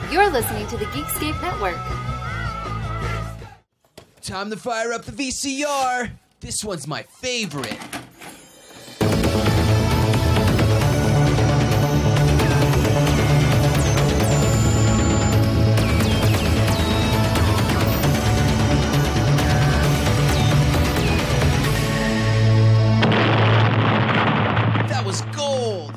You're listening to the Geekscape Network. Time to fire up the VCR. This one's my favorite. That was gold.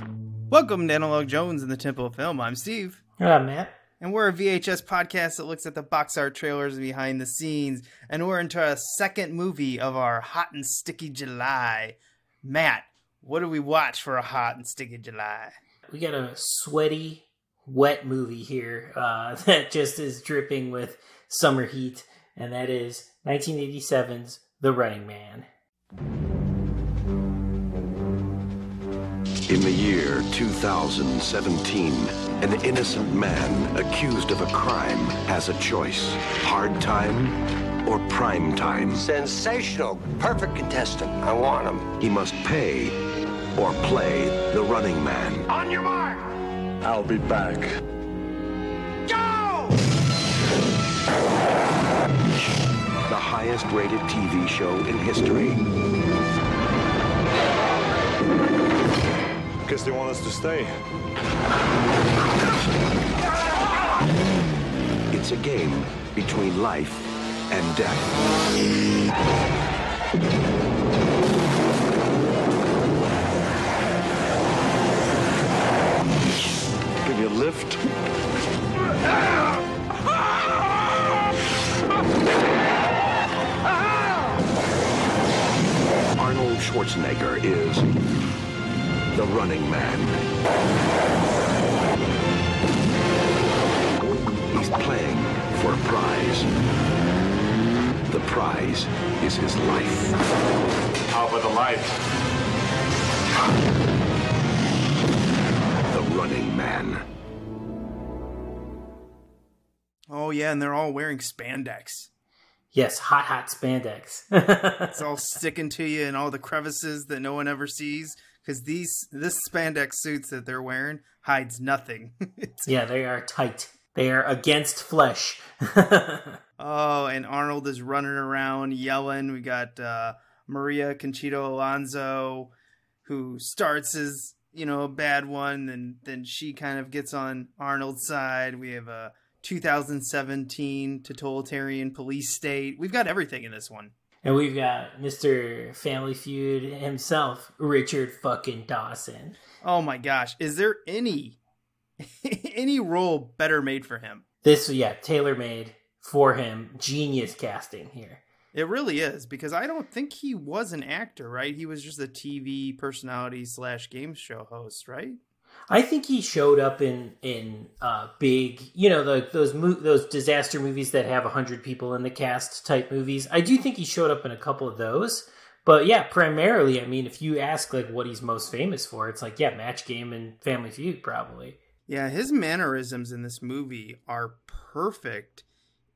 Welcome to Analog Jones in the Temple of Film. I'm Steve. I'm Matt. And we're a VHS podcast that looks at the box art trailers behind the scenes. And we're into our second movie of our Hot and Sticky July. Matt, what do we watch for a Hot and Sticky July? We got a sweaty, wet movie here that just is dripping with summer heat. And that is 1987's The Running Man. In the year 2017, an innocent man accused of a crime has a choice. Hard time or prime time. Sensational. Perfect contestant. I want him. He must pay or play the running man. On your mark. I'll be back. Go! The highest rated TV show in history. Guess they want us to stay. It's a game between life and death. Give you a lift? Arnold Schwarzenegger is the running man. He's playing for a prize. The prize is his life. How about the light? The running man. Oh, yeah, and they're all wearing spandex. Yes, hot spandex. It's all sticking to you in all the crevices that no one ever sees. Because this spandex suits that they're wearing hides nothing. Yeah, they are tight. They are against flesh. Oh, and Arnold is running around yelling. We got Maria Conchita Alonso, who starts as, a bad one, and then she kind of gets on Arnold's side. We have a 2017 totalitarian police state. We've got everything in this one. And we've got Mr. Family Feud himself, Richard fucking Dawson. Oh my gosh. Is there any role better made for him? Tailor-made for him. Genius casting here. It really is, because I don't think he was an actor, right? He was just a TV personality / game show host, right? I think he showed up in big, those disaster movies that have 100 people in the cast type movies. I do think he showed up in a couple of those. But yeah, primarily, I mean, if you ask like what he's most famous for, it's like, yeah, Match Game and Family Feud, probably. Yeah, his mannerisms in this movie are perfect.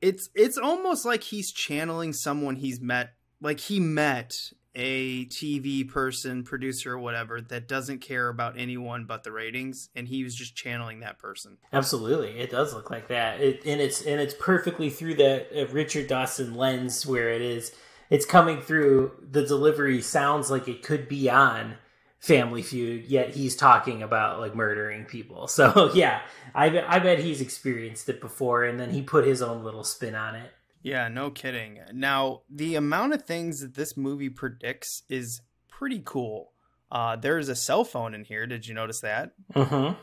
It's almost like he's channeling someone he's met. Like he met a TV person, producer, or whatever that doesn't care about anyone but the ratings, and he was just channeling that person. Absolutely, it does look like that. It's perfectly through that Richard Dawson lens where it's coming through. The delivery sounds like it could be on Family Feud, yet he's talking about like murdering people. So yeah, I bet he's experienced it before, and then he put his own little spin on it. Yeah, no kidding. Now, the amount of things that this movie predicts is pretty cool. There's a cell phone in here. Did you notice that? Mm-hmm.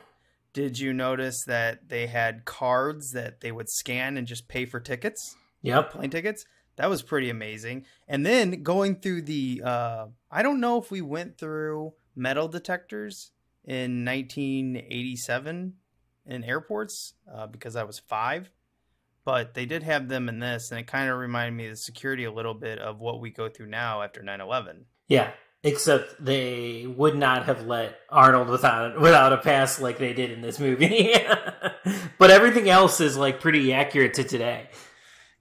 Did you notice that they had cards that they would scan and just pay for tickets? Yep. Plane tickets? That was pretty amazing. And then going through the, I don't know if we went through metal detectors in 1987 in airports because I was 5. But they did have them in this, and it kind of reminded me of the security a little bit of what we go through now after 9/11. Yeah, except they would not have let Arnold without a pass like they did in this movie. But everything else is like pretty accurate to today.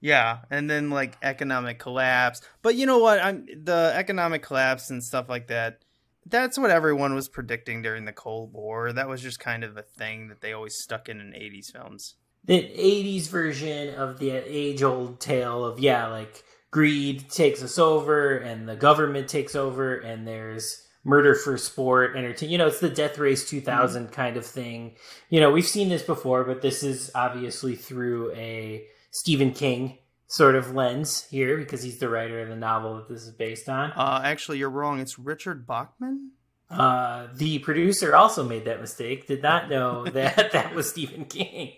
Yeah, and then like economic collapse. But you know what? The economic collapse and stuff like that, that's what everyone was predicting during the Cold War. That was just kind of a thing that they always stuck in 80s films. the 80s version of the age-old tale of, like, greed takes us over and the government takes over and there's murder for sport, entertainment. It's the Death Race 2000 kind of thing. We've seen this before, but this is obviously through a Stephen King sort of lens here because he's the writer of the novel that this is based on. Actually, you're wrong. It's Richard Bachman. The producer also made that mistake. Did not know that was Stephen King.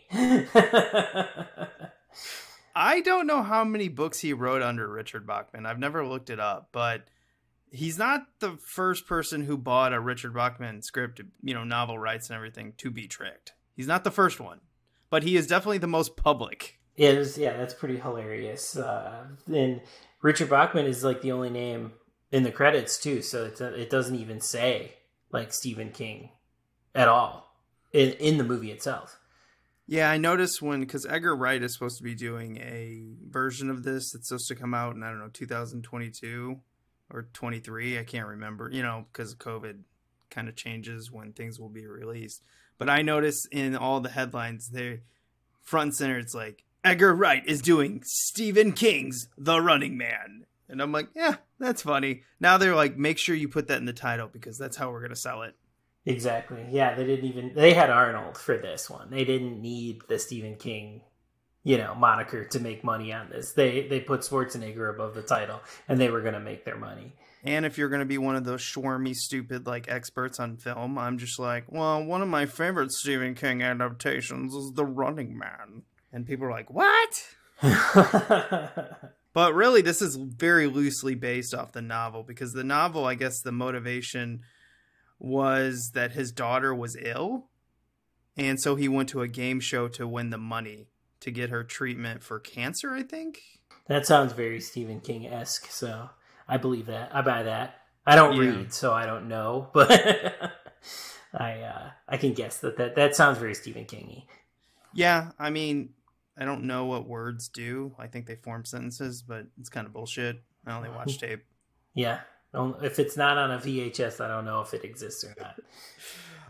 I don't know how many books he wrote under Richard Bachman. I've never looked it up, but he's not the first person who bought a Richard Bachman script, novel rights and everything to be tricked. He's not the first one, but he is definitely the most public. That's pretty hilarious. And Richard Bachman is like the only name in the credits too, so it doesn't even say like Stephen King at all in the movie itself. Yeah, I noticed because Edgar Wright is supposed to be doing a version of this that's supposed to come out in, 2022 or 23. I can't remember, because of COVID kind of changes when things will be released. But I noticed in all the headlines, they front and center, it's like, Edgar Wright is doing Stephen King's The Running Man. And I'm like, yeah, that's funny. Now they're like, make sure you put that in the title because that's how we're going to sell it. Exactly. Yeah, they had Arnold for this one. They didn't need the Stephen King, moniker to make money on this. They put Schwarzenegger above the title and they were going to make their money. And if you're going to be one of those schwarmy, stupid, experts on film, I'm just like, well, one of my favorite Stephen King adaptations is The Running Man. And people are like, what? But really, this is very loosely based off the novel because the novel, I guess the motivation was that his daughter was ill. And so he went to a game show to win the money to get her treatment for cancer, I think. That sounds very Stephen King-esque, so I believe that. I buy that. I don't read, so I don't know, but I can guess that sounds very Stephen King-y. Yeah, I mean, I don't know what words do. I think they form sentences, but it's kind of bullshit. I only watch tape. Yeah. If it's not on a VHS, I don't know if it exists or not.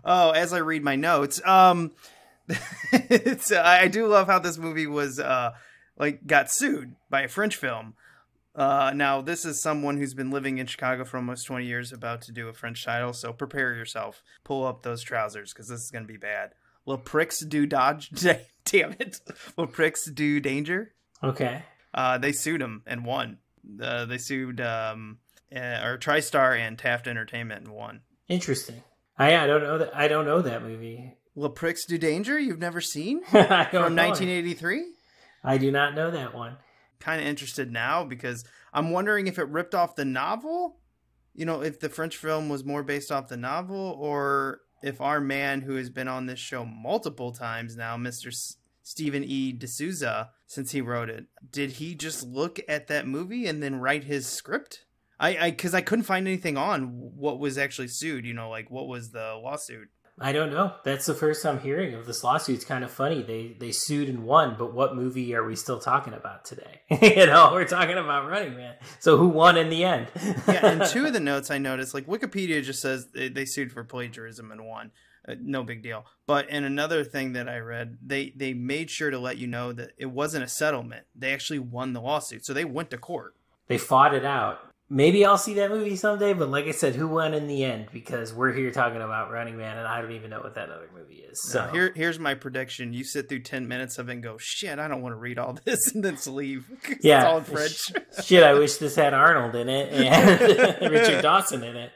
Oh, as I read my notes, I do love how this movie was got sued by a French film. Now, this is someone who's been living in Chicago for almost 20 years, about to do a French title, so prepare yourself. Pull up those trousers, because this is going to be bad. Le Prix du Dodge. Damn it. Le Prix du Danger. Okay. They sued him and won. They sued TriStar and Taft Entertainment and won. Interesting. I don't know that. I don't know that movie. Le Prix du Danger? You've never seen? I don't From know 1983? I do not know that one. Kind of interested now because I'm wondering if it ripped off the novel. If the French film was more based off the novel, or if our man who has been on this show multiple times now, Mr. Stephen E. D'Souza, since he wrote it, did he just look at that movie and then write his script? Because I couldn't find anything on what was actually sued, what was the lawsuit? I don't know. That's the first I'm hearing of this lawsuit. It's kind of funny. They sued and won, but what movie are we still talking about today? We're talking about Running Man. So who won in the end? Yeah, and two of the notes I noticed, Wikipedia just says they sued for plagiarism and won. No big deal. But in another thing that I read, they made sure to let you know that it wasn't a settlement. They actually won the lawsuit. So they went to court. They fought it out. Maybe I'll see that movie someday, but like I said, who won in the end? Because we're here talking about Running Man, and I don't even know what that other movie is. So here's my prediction. You sit through 10 minutes of it and go, shit, I don't want to read all this, and then leave. Yeah. It's all in French. Shit, I wish this had Arnold in it and Richard Dawson in it.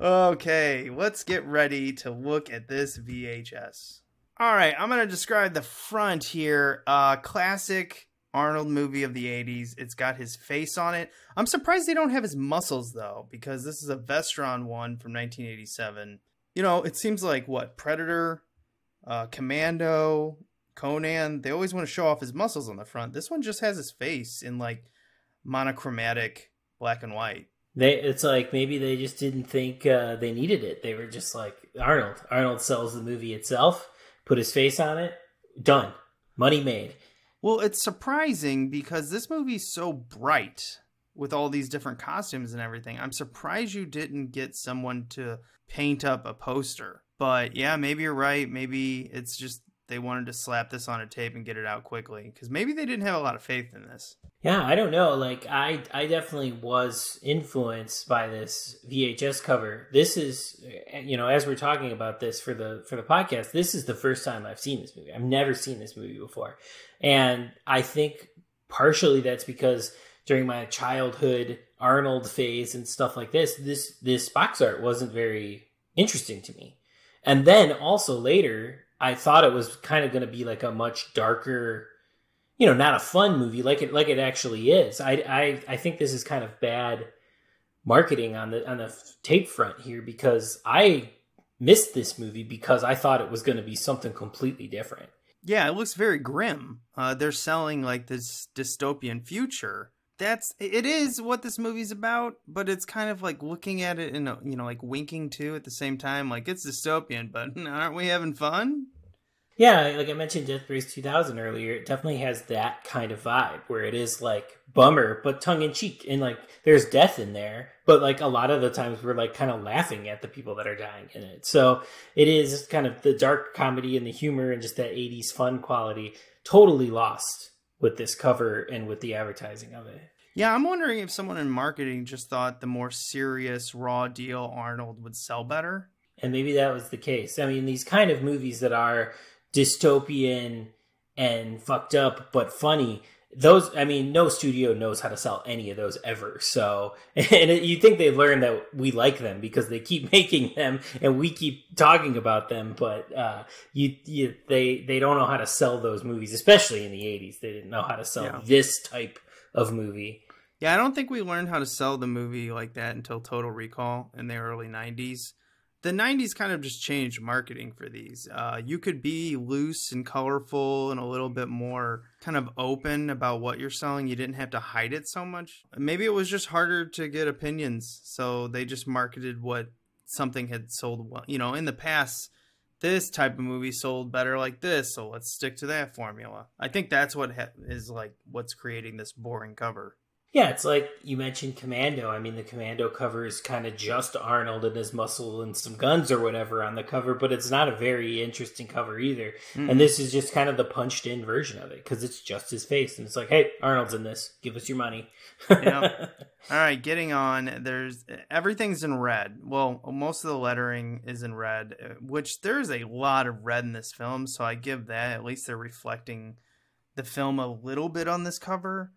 Okay, let's get ready to look at this VHS. All right, I'm going to describe the front here. Classic Arnold movie of the 80s. It's got his face on it. I'm surprised they don't have his muscles, though, because this is a Vestron one from 1987. It seems like, Predator, Commando, Conan, they always want to show off his muscles on the front. This one just has his face in, monochromatic black and white. It's like maybe they just didn't think they needed it. They were just like, Arnold. Arnold sells the movie itself, put his face on it, done. Money made. Well, it's surprising because this movie's so bright with all these different costumes and everything. I'm surprised you didn't get someone to paint up a poster. But yeah, maybe you're right. Maybe it's just they wanted to slap this on a tape and get it out quickly, because maybe they didn't have a lot of faith in this. Yeah, I don't know. Like, I definitely was influenced by this VHS cover. This is, as we're talking about this for the podcast, this is the first time I've seen this movie. I've never seen this movie before. And I think partially that's because during my childhood Arnold phase and stuff like this box art wasn't very interesting to me. And then also later, I thought it was kind of going to be like a much darker, not a fun movie like it actually is. I think this is kind of bad marketing on the tape front here, because I missed this movie because I thought it was going to be something completely different. Yeah, it looks very grim. They're selling like this dystopian future. It is what this movie's about, but it's kind of like looking at it in a, like winking too at the same time. Like, it's dystopian, but aren't we having fun? Yeah, like I mentioned Death Race 2000 earlier, it definitely has that kind of vibe where it is like bummer, but tongue in cheek. And like there's death in there, but like a lot of the times we're like kind of laughing at the people that are dying in it. So it is kind of the dark comedy and the humor and just that 80s fun quality totally lost with this cover and with the advertising of it. Yeah, I'm wondering if someone in marketing just thought the more serious, raw deal Arnold would sell better. And maybe that was the case. I mean, these kind of movies that are dystopian and fucked up but funny, no studio knows how to sell any of those ever. So, you think they've learned that we like them because they keep making them and we keep talking about them, but they don't know how to sell those movies, especially in the 80s. They didn't know how to sell this type of movie. Yeah, I don't think we learned how to sell the movie like that until Total Recall in the early 90s. The 90s kind of just changed marketing for these. You could be loose and colorful and a little bit more kind of open about what you're selling. You didn't have to hide it so much. Maybe it was just harder to get opinions, so they just marketed what something had sold well. In the past, this type of movie sold better like this, so let's stick to that formula. I think that's what is like what's creating this boring cover. Yeah, it's like you mentioned Commando. I mean, the Commando cover is kind of just Arnold and his muscle and some guns or whatever on the cover, but it's not a very interesting cover either. Mm-hmm. And this is just kind of the punched-in version of it, because it's just his face. And it's like, hey, Arnold's in this. Give us your money. Yeah. All right, getting on. Everything's in red. Well, most of the lettering is in red, which there's a lot of red in this film, so I give that. At least they're reflecting the film a little bit on this cover.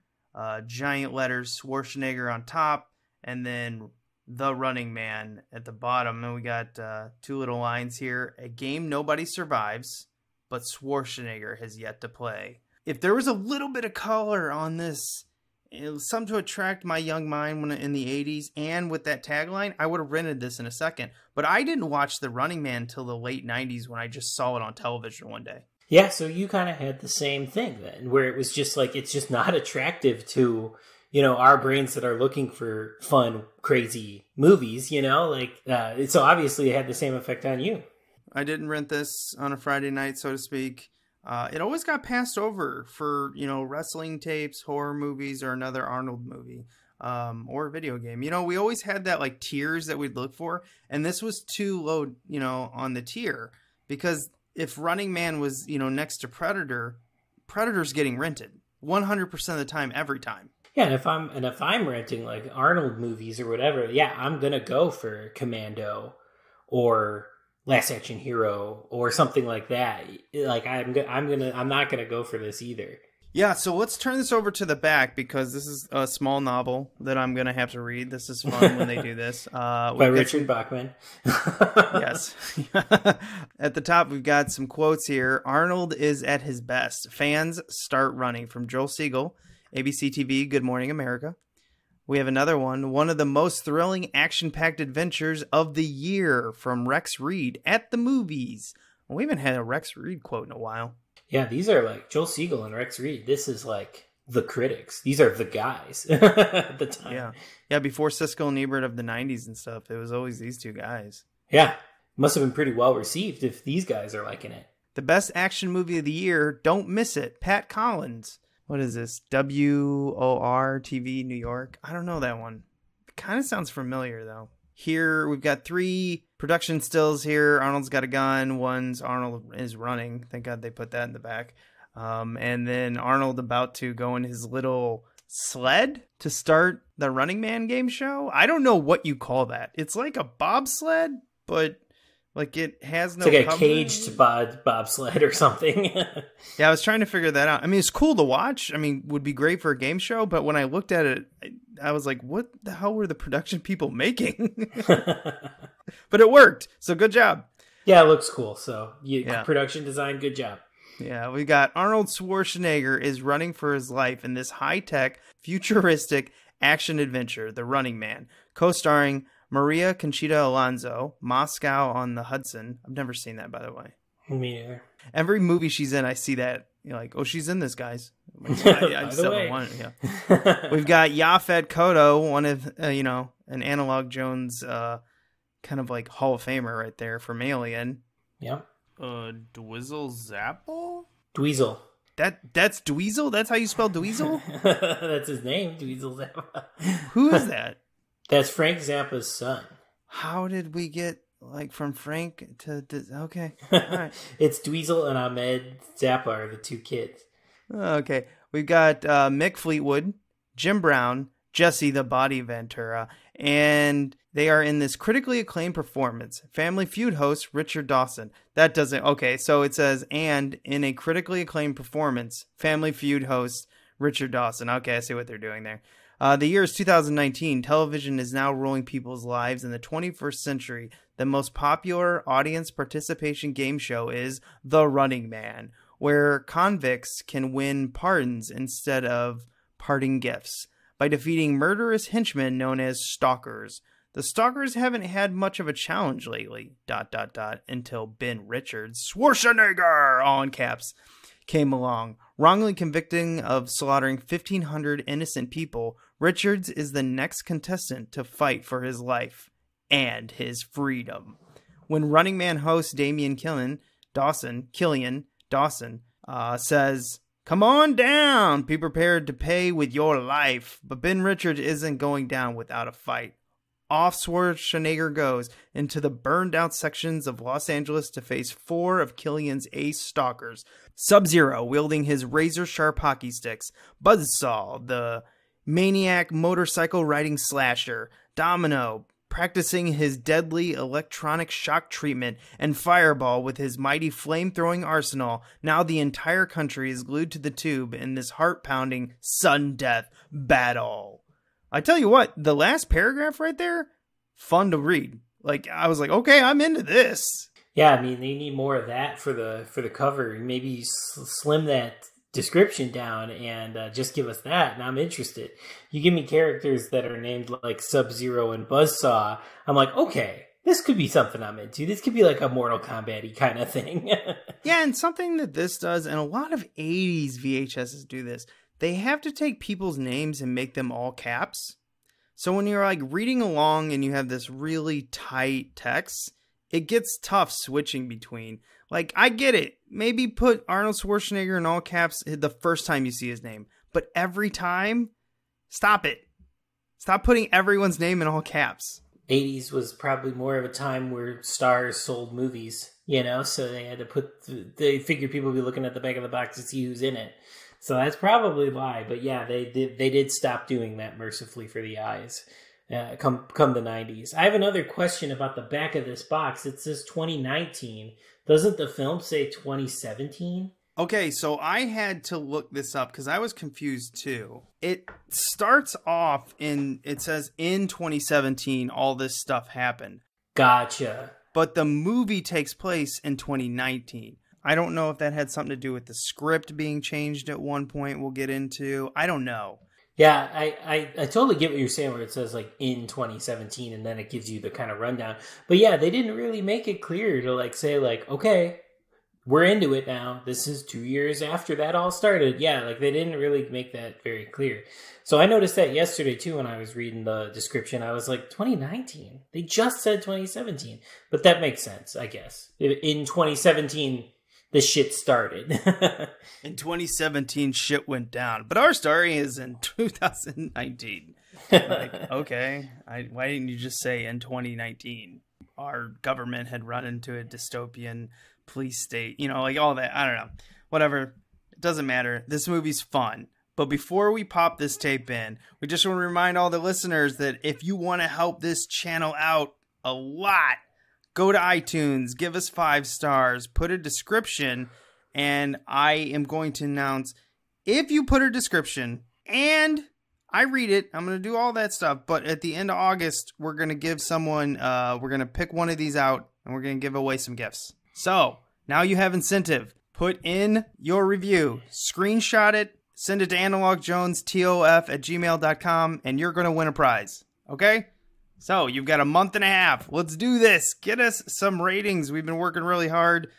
Giant letters, Schwarzenegger on top, and then The Running Man at the bottom. And we got two little lines here. A game nobody survives, but Schwarzenegger has yet to play. If there was a little bit of color on this, it was something to attract my young mind when in the 80s, and with that tagline, I would have rented this in a second. But I didn't watch The Running Man until the late 90s when I just saw it on television one day. Yeah, so you kind of had the same thing then, where it was just like, it's just not attractive to, our brains that are looking for fun, crazy movies, so obviously it had the same effect on you. I didn't rent this on a Friday night, so to speak. It always got passed over for, wrestling tapes, horror movies, or another Arnold movie, or a video game. We always had that like tiers that we'd look for, and this was too low, on the tier, because if Running Man was, next to Predator, Predator's getting rented 100% of the time, every time. Yeah, and if I'm renting like Arnold movies or whatever, yeah, I'm gonna go for Commando or Last Action Hero or something like that. Like I'm not gonna go for this either. Yeah, so let's turn this over to the back, because this is a small novel that I'm going to have to read. This is fun when they do this. By Richard Bachman. Yes. At the top, we've got some quotes here. Arnold is at his best. Fans start running, from Joel Siegel, ABC TV, Good Morning America. We have another one. One of the most thrilling action-packed adventures of the year, from Rex Reed, at the movies. Well, we haven't had a Rex Reed quote in a while. Yeah, these are like Joel Siegel and Rex Reed. This is like the critics. These are the guys at the time. Yeah, before Siskel and Ebert of the 90s and stuff, it was always these two guys. Yeah, must have been pretty well received if these guys are liking it. The best action movie of the year, don't miss it. Pat Collins. What is this? WOR TV New York? I don't know that one. It kind of sounds familiar, though. here we've got 3 production stills here. Arnold's got a gun. One's Arnold is running. Thank God they put that in the back. And then Arnold about to go in his little sled to start the Running Man game show. I don't know what you call that. It's like a bobsled, but like it has no. It's like cover. a caged bobsled or something. Yeah, I was trying to figure that out. I mean, it's cool to watch. I mean, would be great for a game show. But when I looked at it, I was like, what the hell were the production people making? But it worked. So good job. Yeah, it looks cool. So Yeah. Production design, good job. Yeah, we got Arnold Schwarzenegger is running for his life in this high-tech, futuristic action adventure, The Running Man, co-starring Maria Conchita Alonso, Moscow on the Hudson. I've never seen that, by the way. Me neither. Every movie she's in, I see that. You're like, oh, she's in this, guys. I just the haven't way. wanted- yeah. We've got Yaphet Kotto, one of, an Analog Jones kind of like Hall of Famer right there from Alien. Yep. Dweezil Zapple? Dweezil. That's Dweezil? That's how you spell Dweezil? That's his name, Dweezil Zappa. Who is that? That's Frank Zappa's son. How did we get like from Frank to okay? All right. It's Dweezil and Ahmed Zappa are the 2 kids. Okay. We've got Mick Fleetwood, Jim Brown, Jesse the Body Ventura, and they are in this critically acclaimed performance. Family Feud host Richard Dawson. That doesn't... Okay, so it says, and in a critically acclaimed performance, Family Feud host Richard Dawson. Okay, I see what they're doing there. The year is 2019. Television is now ruling people's lives in the 21st century. The most popular audience participation game show is The Running Man, where convicts can win pardons instead of parting gifts by defeating murderous henchmen known as stalkers. The stalkers haven't had much of a challenge lately, ... until Ben Richards, Schwarzenegger, all in caps, came along. Wrongly convicting of slaughtering 1,500 innocent people, Richards is the next contestant to fight for his life and his freedom. When Running Man host Killian Dawson says, "Come on down, be prepared to pay with your life," but Ben Richards isn't going down without a fight. Off Schwarzenegger goes into the burned out sections of Los Angeles to face 4 of Killian's ace stalkers. Sub-Zero wielding his razor-sharp hockey sticks. Buzzsaw, the maniac motorcycle riding slasher. Domino, practicing his deadly electronic shock treatment. And Fireball with his mighty flame-throwing arsenal. Now the entire country is glued to the tube in this heart-pounding sudden-death battle. I tell you what, the last paragraph right there, fun to read. Like, I was like, okay, I'm into this. Yeah, I mean, they need more of that for the cover. Maybe slim that description down and just give us that, and I'm interested. You give me characters that are named like Sub-Zero and Buzzsaw, I'm like, okay, this could be something I'm into. This could be like a Mortal Kombat-y kind of thing. Yeah, and something that this does, and a lot of 80s VHSs do this, they have to take people's names and make them all caps. So when you're like reading along and you have this really tight text, it gets tough switching between. Like, I get it. Maybe put Arnold Schwarzenegger in all caps the first time you see his name. But every time, stop it. Stop putting everyone's name in all caps. 80s was probably more of a time where stars sold movies, so they had to they figured people would be looking at the back of the box to see who's in it. So that's probably why. But yeah, they did stop doing that mercifully for the eyes come the 90s. I have another question about the back of this box. It says 2019. Doesn't the film say 2017? Okay, so I had to look this up because I was confused too. It starts off it says in 2017 all this stuff happened. Gotcha. But the movie takes place in 2019. I don't know if that had something to do with the script being changed at one point we'll get into. I don't know. Yeah, I totally get what you're saying where it says like in 2017 and then it gives you the kind of rundown. But yeah, they didn't really make it clear to like say like, okay, we're into it now. This is 2 years after that all started. Yeah, like they didn't really make that very clear. So I noticed that yesterday too when I was reading the description. I was like, 2019? They just said 2017. But that makes sense, I guess. In 2017... the shit started. In 2017, shit went down. But our story is in 2019. Like, okay, why didn't you just say in 2019 our government had run into a dystopian police state? You know, like all that. I don't know. Whatever. It doesn't matter. This movie's fun. But before we pop this tape in, we just want to remind all the listeners that if you want to help this channel out a lot, go to iTunes, give us 5 stars, put a description, and I am going to announce if you put a description and I read it, I'm going to do all that stuff. But at the end of August, we're going to give someone, we're going to pick one of these out and we're going to give away some gifts. So now you have incentive. Put in your review, screenshot it, send it to analogjonestof@gmail.com, and you're going to win a prize. Okay? So you've got a month and a half. Let's do this. Get us some ratings. We've been working really hard.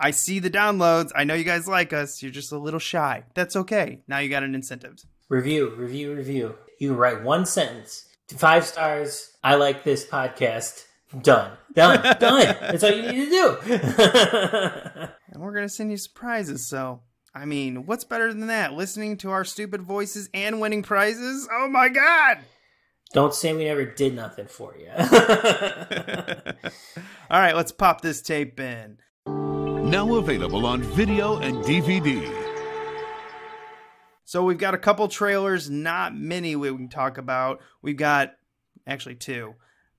I see the downloads. I know you guys like us. You're just a little shy. That's okay. Now you got an incentive. Review. You can write one sentence. 5 stars. I like this podcast. Done. That's all you need to do. And we're going to send you surprises. So, I mean, what's better than that? Listening to our stupid voices and winning prizes? Oh my God. Don't say we never did nothing for you. All right, let's pop this tape in. Now available on video and DVD. So we've got a couple trailers, not many we can talk about. We've got, actually 2.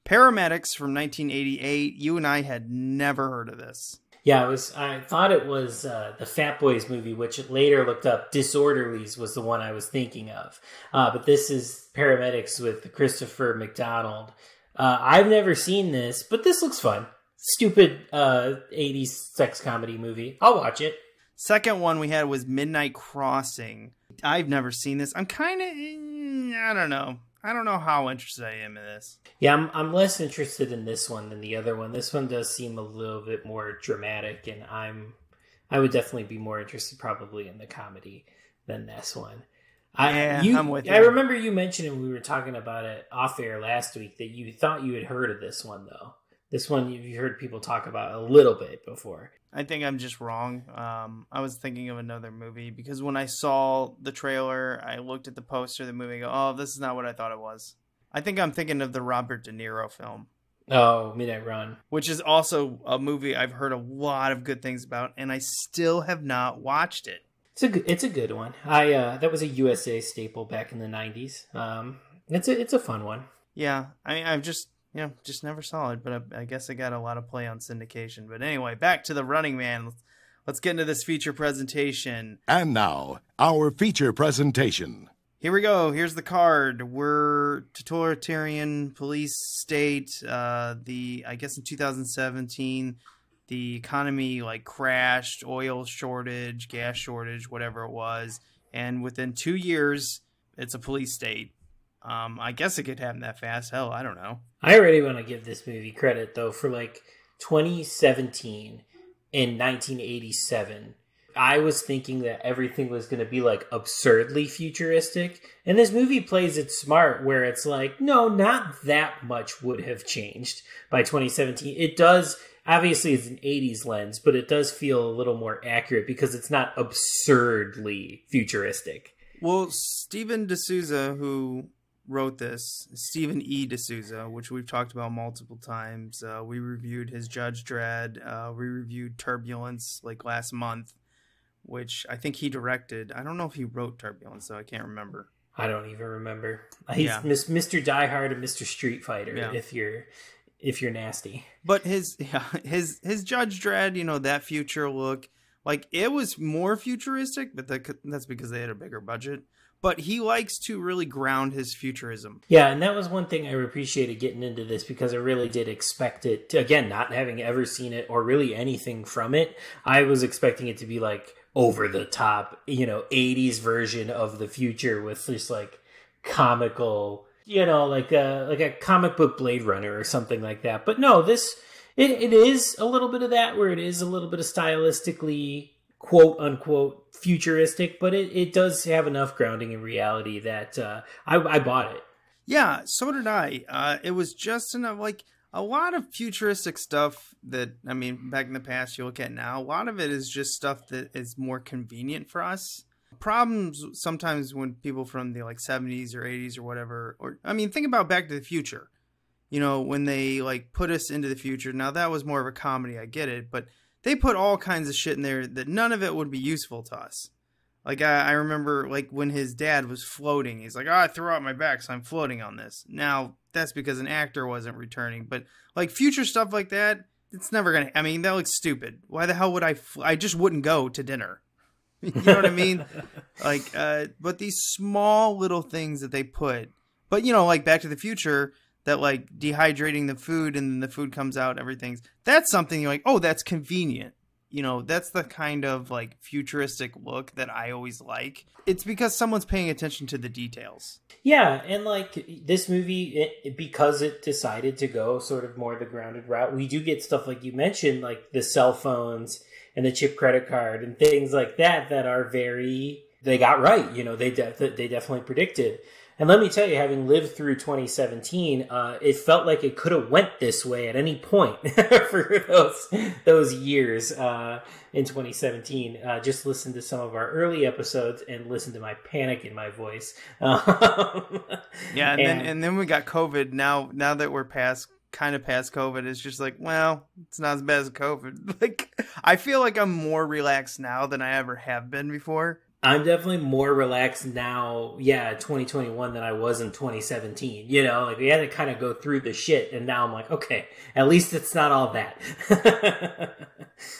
Paramedics from 1988. You and I had never heard of this. Yeah, I thought it was the Fat Boys movie, which later looked up. Disorderlies was the one I was thinking of. But this is Paramedics with Christopher McDonald. I've never seen this, but this looks fun. Stupid 80s sex comedy movie. I'll watch it. Second one we had was Midnight Crossing. I've never seen this. I'm kind of, I don't know. I don't know how interested I am in this. Yeah, I'm less interested in this one than the other one. This one does seem a little bit more dramatic, and I would definitely be more interested probably in the comedy than this one. I'm with you. I remember you mentioning we were talking about it off air last week that you thought you had heard of this one, though. This one you've heard people talk about a little bit before. I think I'm just wrong. I was thinking of another movie because when I saw the trailer, I looked at the poster of the movie and go, oh, this is not what I thought it was. I think I'm thinking of the Robert De Niro film. Oh, Midnight Run. Which is also a movie I've heard a lot of good things about, and I still have not watched it. It's a good one. That was a USA staple back in the 90s. It's a fun one. Yeah, I mean, I've just never saw it, but I guess it got a lot of play on syndication. But anyway, back to The Running Man. Let's get into this feature presentation. And now, our feature presentation. Here we go. Here's the card. We're totalitarian police state. I guess in 2017, the economy crashed, oil shortage, gas shortage, whatever it was. And within 2 years, it's a police state. I guess it could happen that fast. Hell, I don't know. I already want to give this movie credit, though, for 2017 and 1987. I was thinking that everything was going to be absurdly futuristic. And this movie plays it smart where it's no, not that much would have changed by 2017. It does, obviously it's an 80s lens, but it does feel a little more accurate because it's not absurdly futuristic. Well, Stephen D'Souza, who wrote this, Stephen E. D'Souza, which we've talked about multiple times. We reviewed his Judge Dredd. We reviewed Turbulence last month, which I think he directed. I don't know if he wrote Turbulence, so I can't remember. I don't even remember. He's Mr. Die Hard and Mr. Street Fighter, if you're nasty. But his Judge Dredd, that future look, it was more futuristic, but that's because they had a bigger budget. But he likes to really ground his futurism. Yeah, and that was one thing I appreciated getting into this because I really did expect it to, again, not having ever seen it or really anything from it. I was expecting it to be over the top, 80s version of the future with just comical, like a comic book Blade Runner or something like that. But no, it is a little bit of that where it is a little bit of stylistically quote unquote futuristic, but it does have enough grounding in reality that I bought it. Yeah, so did I. It was just enough, a lot of futuristic stuff that, I mean, back in the past you look at now, a lot of it is just stuff that is more convenient for us. problems sometimes when people from the like 70s or 80s or whatever, or I mean, think about Back to the Future. You know, when they like put us into the future. Now that was more of a comedy, I get it, but they put all kinds of shit in there that none of it would be useful to us. Like I remember like when his dad was floating, he's like, "Oh, I threw out my back, so I'm floating on this." Now that's because an actor wasn't returning, but like future stuff like that, it's never gonna. I mean, that looks stupid. Why the hell would I just wouldn't go to dinner. You know what I mean? Like, but these small little things that they put, but you know, like Back to the Future, that like dehydrating the food and then the food comes out, that's something you're like, oh, that's convenient. You know, that's the kind of like futuristic look that I always like. It's because someone's paying attention to the details. Yeah, and like this movie, because it decided to go sort of more the grounded route, we do get stuff like you mentioned, like the cell phones and the chip credit card and things like that are they got right. You know, they definitely predicted. And let me tell you, having lived through 2017, it felt like it could have went this way at any point for those years in 2017. Just listen to some of our early episodes and listen to my panic in my voice. Yeah, and then we got COVID. Now that we're kind of past COVID, it's just like, well, it's not as bad as COVID. Like, I feel like I'm more relaxed now than I ever have been before. I'm definitely more relaxed now, 2021 than I was in 2017. You know, like we had to kind of go through the shit, and now I'm like, okay, at least it's not all that.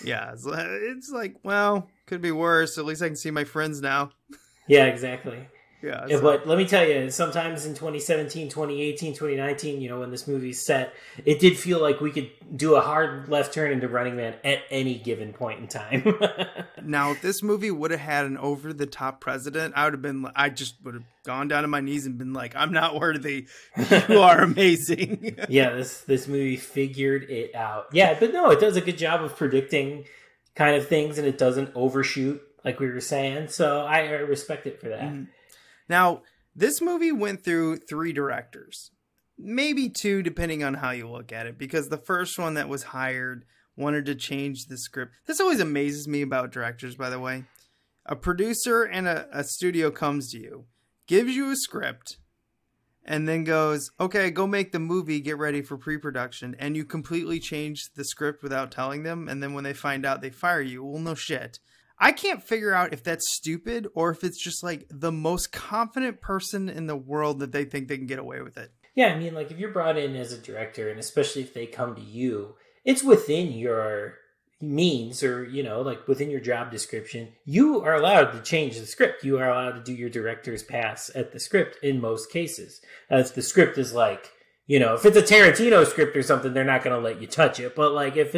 Yeah, it's like, well, could be worse. At least I can see my friends now. Yeah, exactly. Yeah, so. But let me tell you, sometimes in 2017, 2018, 2019, you know, when this movie's set, it did feel like we could do a hard left turn into Running Man at any given point in time. Now, if this movie would have had an over-the-top president, I just would have gone down to my knees and been like, I'm not worthy. You are amazing. Yeah, this movie figured it out. Yeah, but no, it does a good job of predicting kind of things, and it doesn't overshoot, like we were saying. So I respect it for that. Mm-hmm. Now, this movie went through 3 directors, maybe 2, depending on how you look at it, because the first one that was hired wanted to change the script. This always amazes me about directors, by the way. A producer and a studio comes to you, gives you a script, and then goes, okay, go make the movie, get ready for pre-production, and you completely change the script without telling them, and then when they find out, they fire you. Well, no shit. I can't figure out if that's stupid or if it's just like the most confident person in the world that they think they can get away with it. Yeah, I mean, like if you're brought in as a director, and especially if they come to you, it's within your means or, you know, like within your job description. You are allowed to change the script. You are allowed to do your director's pass at the script in most cases. If the script is like, you know, if it's a Tarantino script or something, they're not going to let you touch it. But like if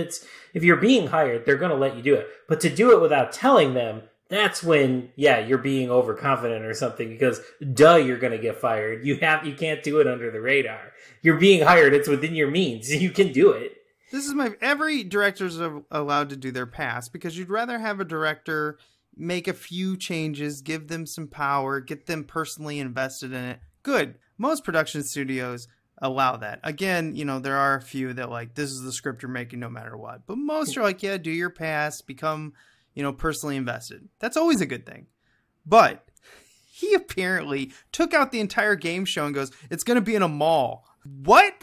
you're being hired, they're going to let you do it. But to do it without telling them, that's when, you're being overconfident or something, because you're going to get fired. You can't do it under the radar. You're being hired. It's within your means. You can do it. This is every director's allowed to do their pass, because you'd rather have a director make a few changes, give them some power, get them personally invested in it. Good. Most production studios allow that. Again, you know, there are a few that like, this is the script you're making no matter what. But most are like, yeah, do your pass, become, you know, personally invested. That's always a good thing. But he apparently took out the entire game show and goes, it's going to be in a mall. What?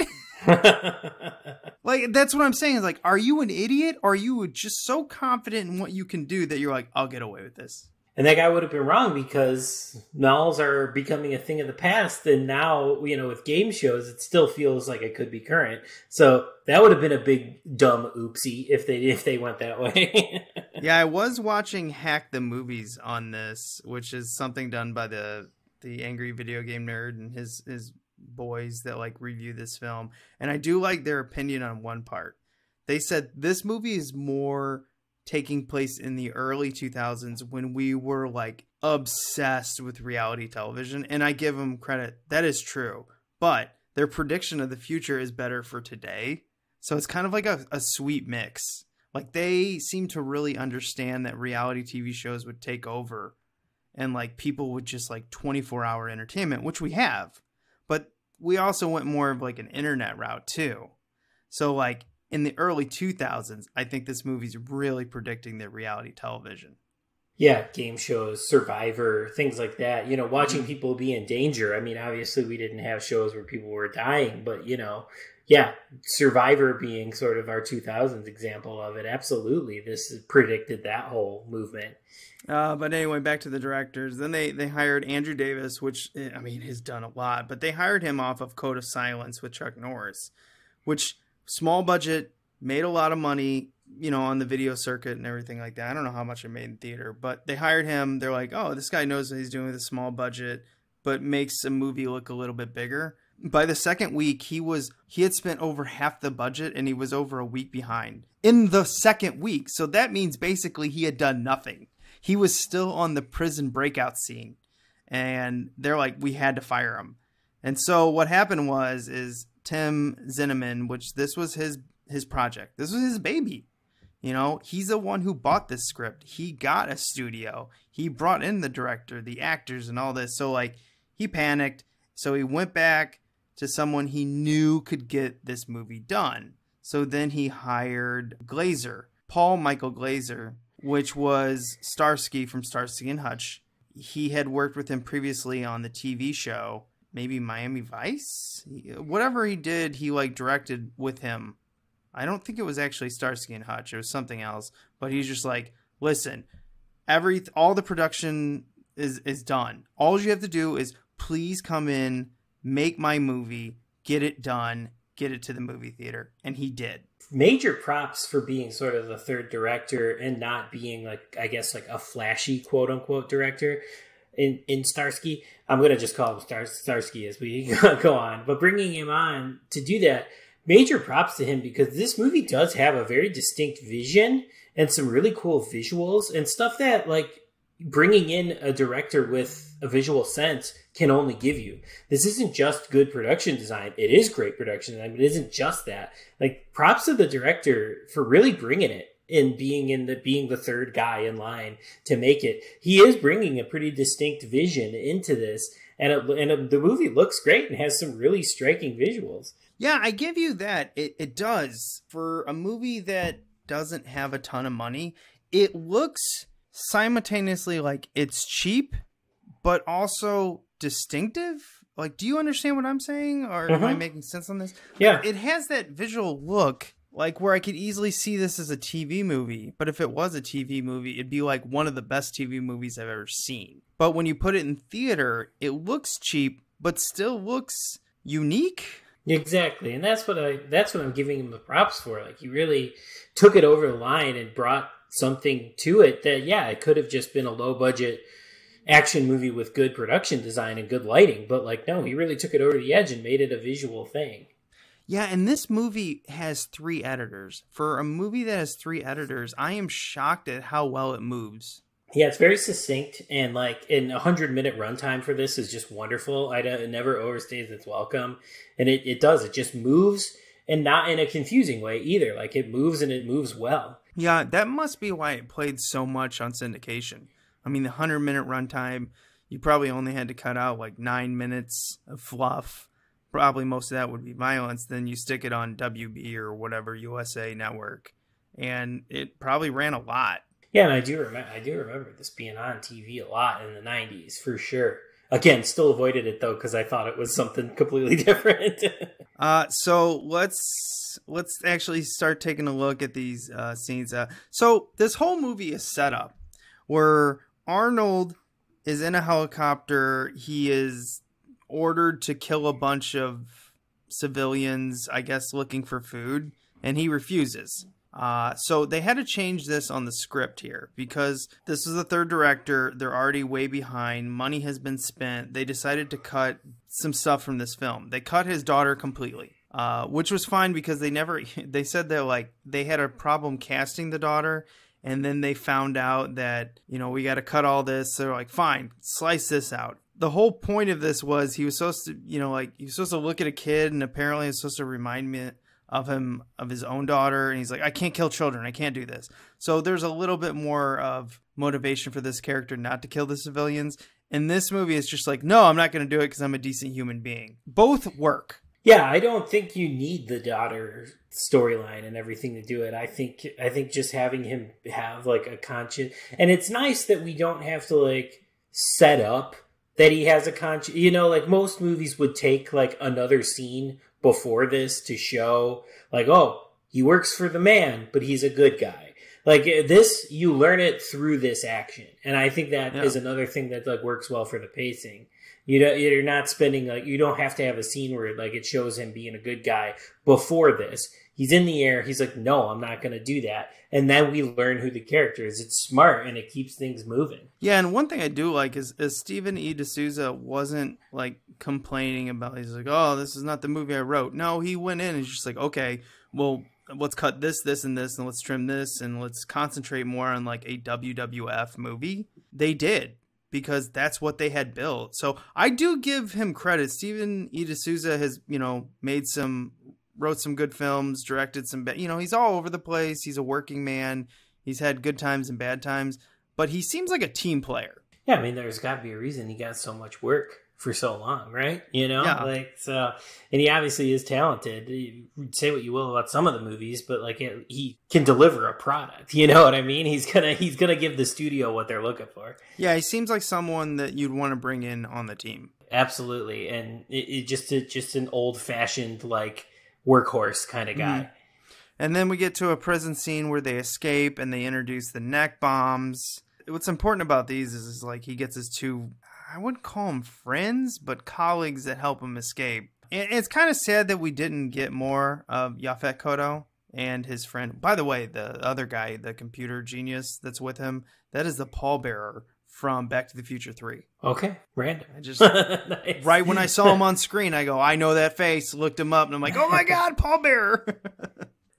Like, that's what I'm saying. Is like, are you an idiot? Or are you just so confident in what you can do that you're like, I'll get away with this? And that guy would have been wrong, because malls are becoming a thing of the past. And now, you know, with game shows, it still feels like it could be current. So that would have been a big dumb oopsie if they went that way. Yeah, I was watching Hack the Movies on this, which is something done by the Angry Video Game Nerd and his boys that like review this film. And I do like their opinion on one part. They said this movie is more taking place in the early 2000s when we were like obsessed with reality television. And I give them credit. That is true. But their prediction of the future is better for today. So it's kind of like a sweet mix. Like they seem to really understand that reality TV shows would take over and like people would just like 24-hour entertainment, which we have. But we also went more of like an internet route too. So like in the early 2000s, I think this movie's really predicting the reality television. Yeah, game shows, Survivor, things like that. You know, watching people be in danger. I mean, obviously we didn't have shows where people were dying, but, you know, yeah, Survivor being sort of our 2000s example of it. Absolutely. This predicted that whole movement. But anyway, back to the directors. Then they hired Andrew Davis, which, I mean, has done a lot. But they hired him off of Code of Silence with Chuck Norris, which small budget, made a lot of money, you know, on the video circuit and everything like that. I don't know how much it made in theater, but they hired him. They're like, oh, this guy knows what he's doing with a small budget, but makes a movie look a little bit bigger. By the second week, he had spent over half the budget and he was over a week behind in the second week. So that means basically he had done nothing. He was still on the prison breakout scene, and they're like, we had to fire him. And so what happened is Tim Zinnemann, which this was his project. This was his baby. You know, he's the one who bought this script. He got a studio. He brought in the director, the actors, and all this. So, like, he panicked. So he went back to someone he knew could get this movie done. So then he hired Glaser, Paul Michael Glaser, which was Starsky from Starsky and Hutch. He had worked with him previously on the TV show, maybe Miami Vice? Whatever he did, he, like, directed with him. I don't think it was actually Starsky and Hutch. It was something else. But he's just like, listen, all the production is done. All you have to do is please come in, make my movie, get it done, get it to the movie theater. And he did. Major props for being sort of the third director and not being, like, I guess, like a flashy quote unquote director in Starsky. I'm going to just call him Starsky as we go on. But bringing him on to do that, major props to him, because this movie does have a very distinct vision and some really cool visuals and stuff that, like, bringing in a director with a visual sense can only give you. This isn't just good production design. It is great production design, but it isn't just that. Like, props to the director for really bringing it and being the third guy in line to make it. He is bringing a pretty distinct vision into this, and the movie looks great and has some really striking visuals. Yeah, I give you that. It does. For a movie that doesn't have a ton of money, it looks simultaneously like it's cheap, but also distinctive. Like, do you understand what I'm saying? Or am I making sense on this? Yeah. It has that visual look, like, where I could easily see this as a TV movie. But if it was a TV movie, it'd be like one of the best TV movies I've ever seen. But when you put it in theater, it looks cheap, but still looks unique. Exactly, and that's what I'm giving him the props for. Like, he really took it over the line and brought something to it that, yeah, it could have just been a low budget action movie with good production design and good lighting, but, like, no, he really took it over the edge and made it a visual thing. Yeah, and this movie has 3 editors. For a movie that has 3 editors, I am shocked at how well it moves. Yeah, it's very succinct, and, like, in 100-minute runtime for this is just wonderful. It never overstays its welcome, and it does. It just moves, and not in a confusing way either. Like, it moves, and it moves well. Yeah, that must be why it played so much on syndication. I mean, the 100-minute runtime, you probably only had to cut out, like, 9 minutes of fluff. Probably most of that would be violence. Then you stick it on WB or whatever USA network, and it probably ran a lot. Yeah, and I do remember this being on TV a lot in the 90s, for sure. Again, still avoided it, though, because I thought it was something completely different. So let's actually start taking a look at these scenes. So this whole movie is set up where Arnold is in a helicopter. He is ordered to kill a bunch of civilians, I guess, looking for food, and he refuses. So they had to change this on the script here because this is the third director. They're already way behind. Money has been spent. They decided to cut some stuff from this film. They cut his daughter completely, which was fine because they said that, like, they had a problem casting the daughter. And then they found out that, you know, we got to cut all this. So they're like, fine, slice this out. The whole point of this was he was supposed to, you know, like, he was supposed to look at a kid and apparently it's supposed to remind me of him, of his own daughter. And he's like, I can't kill children. I can't do this. So there's a little bit more of motivation for this character not to kill the civilians. And this movie is just like, no, I'm not going to do it because I'm a decent human being. Both work. Yeah, I don't think you need the daughter storyline and everything to do it. I think just having him have like a conscience, and it's nice that we don't have to like set up that he has a conscience. You know, like most movies would take like another scene before this to show like, oh, he works for the man, but he's a good guy. Like this, you learn it through this action, and I think that is another thing that like works well for the pacing. You're not spending like, you don't have to have a scene where like it shows him being a good guy before this. He's in the air. He's like, no, I'm not going to do that. And then we learn who the character is. It's smart and it keeps things moving. Yeah. And one thing I do like is Stephen E. D'Souza wasn't like complaining about, he's like, oh, this is not the movie I wrote. No, he went in and he's just like, okay, well, let's cut this, and this, and let's trim this, and let's concentrate more on like a WWF movie. They did, because that's what they had built. So I do give him credit. Stephen E. D'Souza has, wrote some good films, directed some, he's all over the place. He's a working man. He's had good times and bad times, but he seems like a team player. Yeah, I mean, there's got to be a reason he got so much work for so long, right? And he obviously is talented. You say what you will about some of the movies, but like he can deliver a product. You know what I mean? He's gonna give the studio what they're looking for. Yeah, he seems like someone that you'd want to bring in on the team. Absolutely, and it just an old fashioned like workhorse kind of guy. And then we get to a prison scene where they escape and they introduce the neck bombs. What's important about these is like he gets his two, I wouldn't call them friends, but colleagues that help him escape. And it's kind of sad that we didn't get more of Yaphet Kotto and his friend. By the way, the other guy, the computer genius that's with him, that is the pallbearer from Back to the Future 3. Okay, random. I just nice. Right when I saw him on screen, I go, I know that face. Looked him up, and I'm like, oh my god, pallbearer.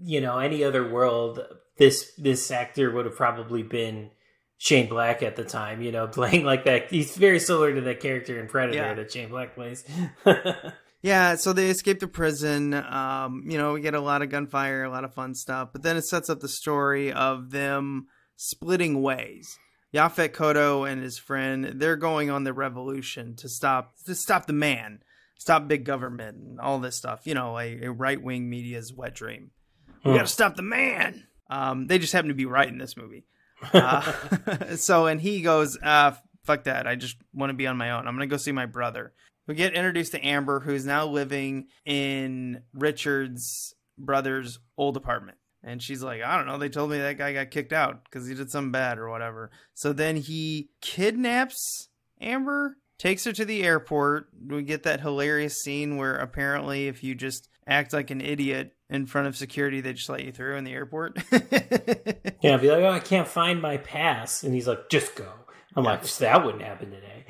Any other world, this actor would have probably been Shane Black at the time, playing like that. He's very similar to that character in Predator that Shane Black plays. Yeah, so they escape the prison. We get a lot of gunfire, a lot of fun stuff. But then it sets up the story of them splitting ways. Yaphet Kotto and his friend, they're going on the revolution to stop the man, stop big government, and all this stuff. A right-wing media's wet dream. We got to stop the man. They just happen to be right in this movie. And he goes, fuck that. I just want to be on my own. I'm going to go see my brother. We get introduced to Amber, who's now living in Richard's brother's old apartment. And she's like, I don't know. They told me that guy got kicked out because he did something bad or whatever. So then he kidnaps Amber, takes her to the airport. We get that hilarious scene where apparently if you just act like an idiot in front of security, they just let you through in the airport. Yeah, be like, oh, I can't find my pass. And he's like, just go. I'm like, that wouldn't happen today.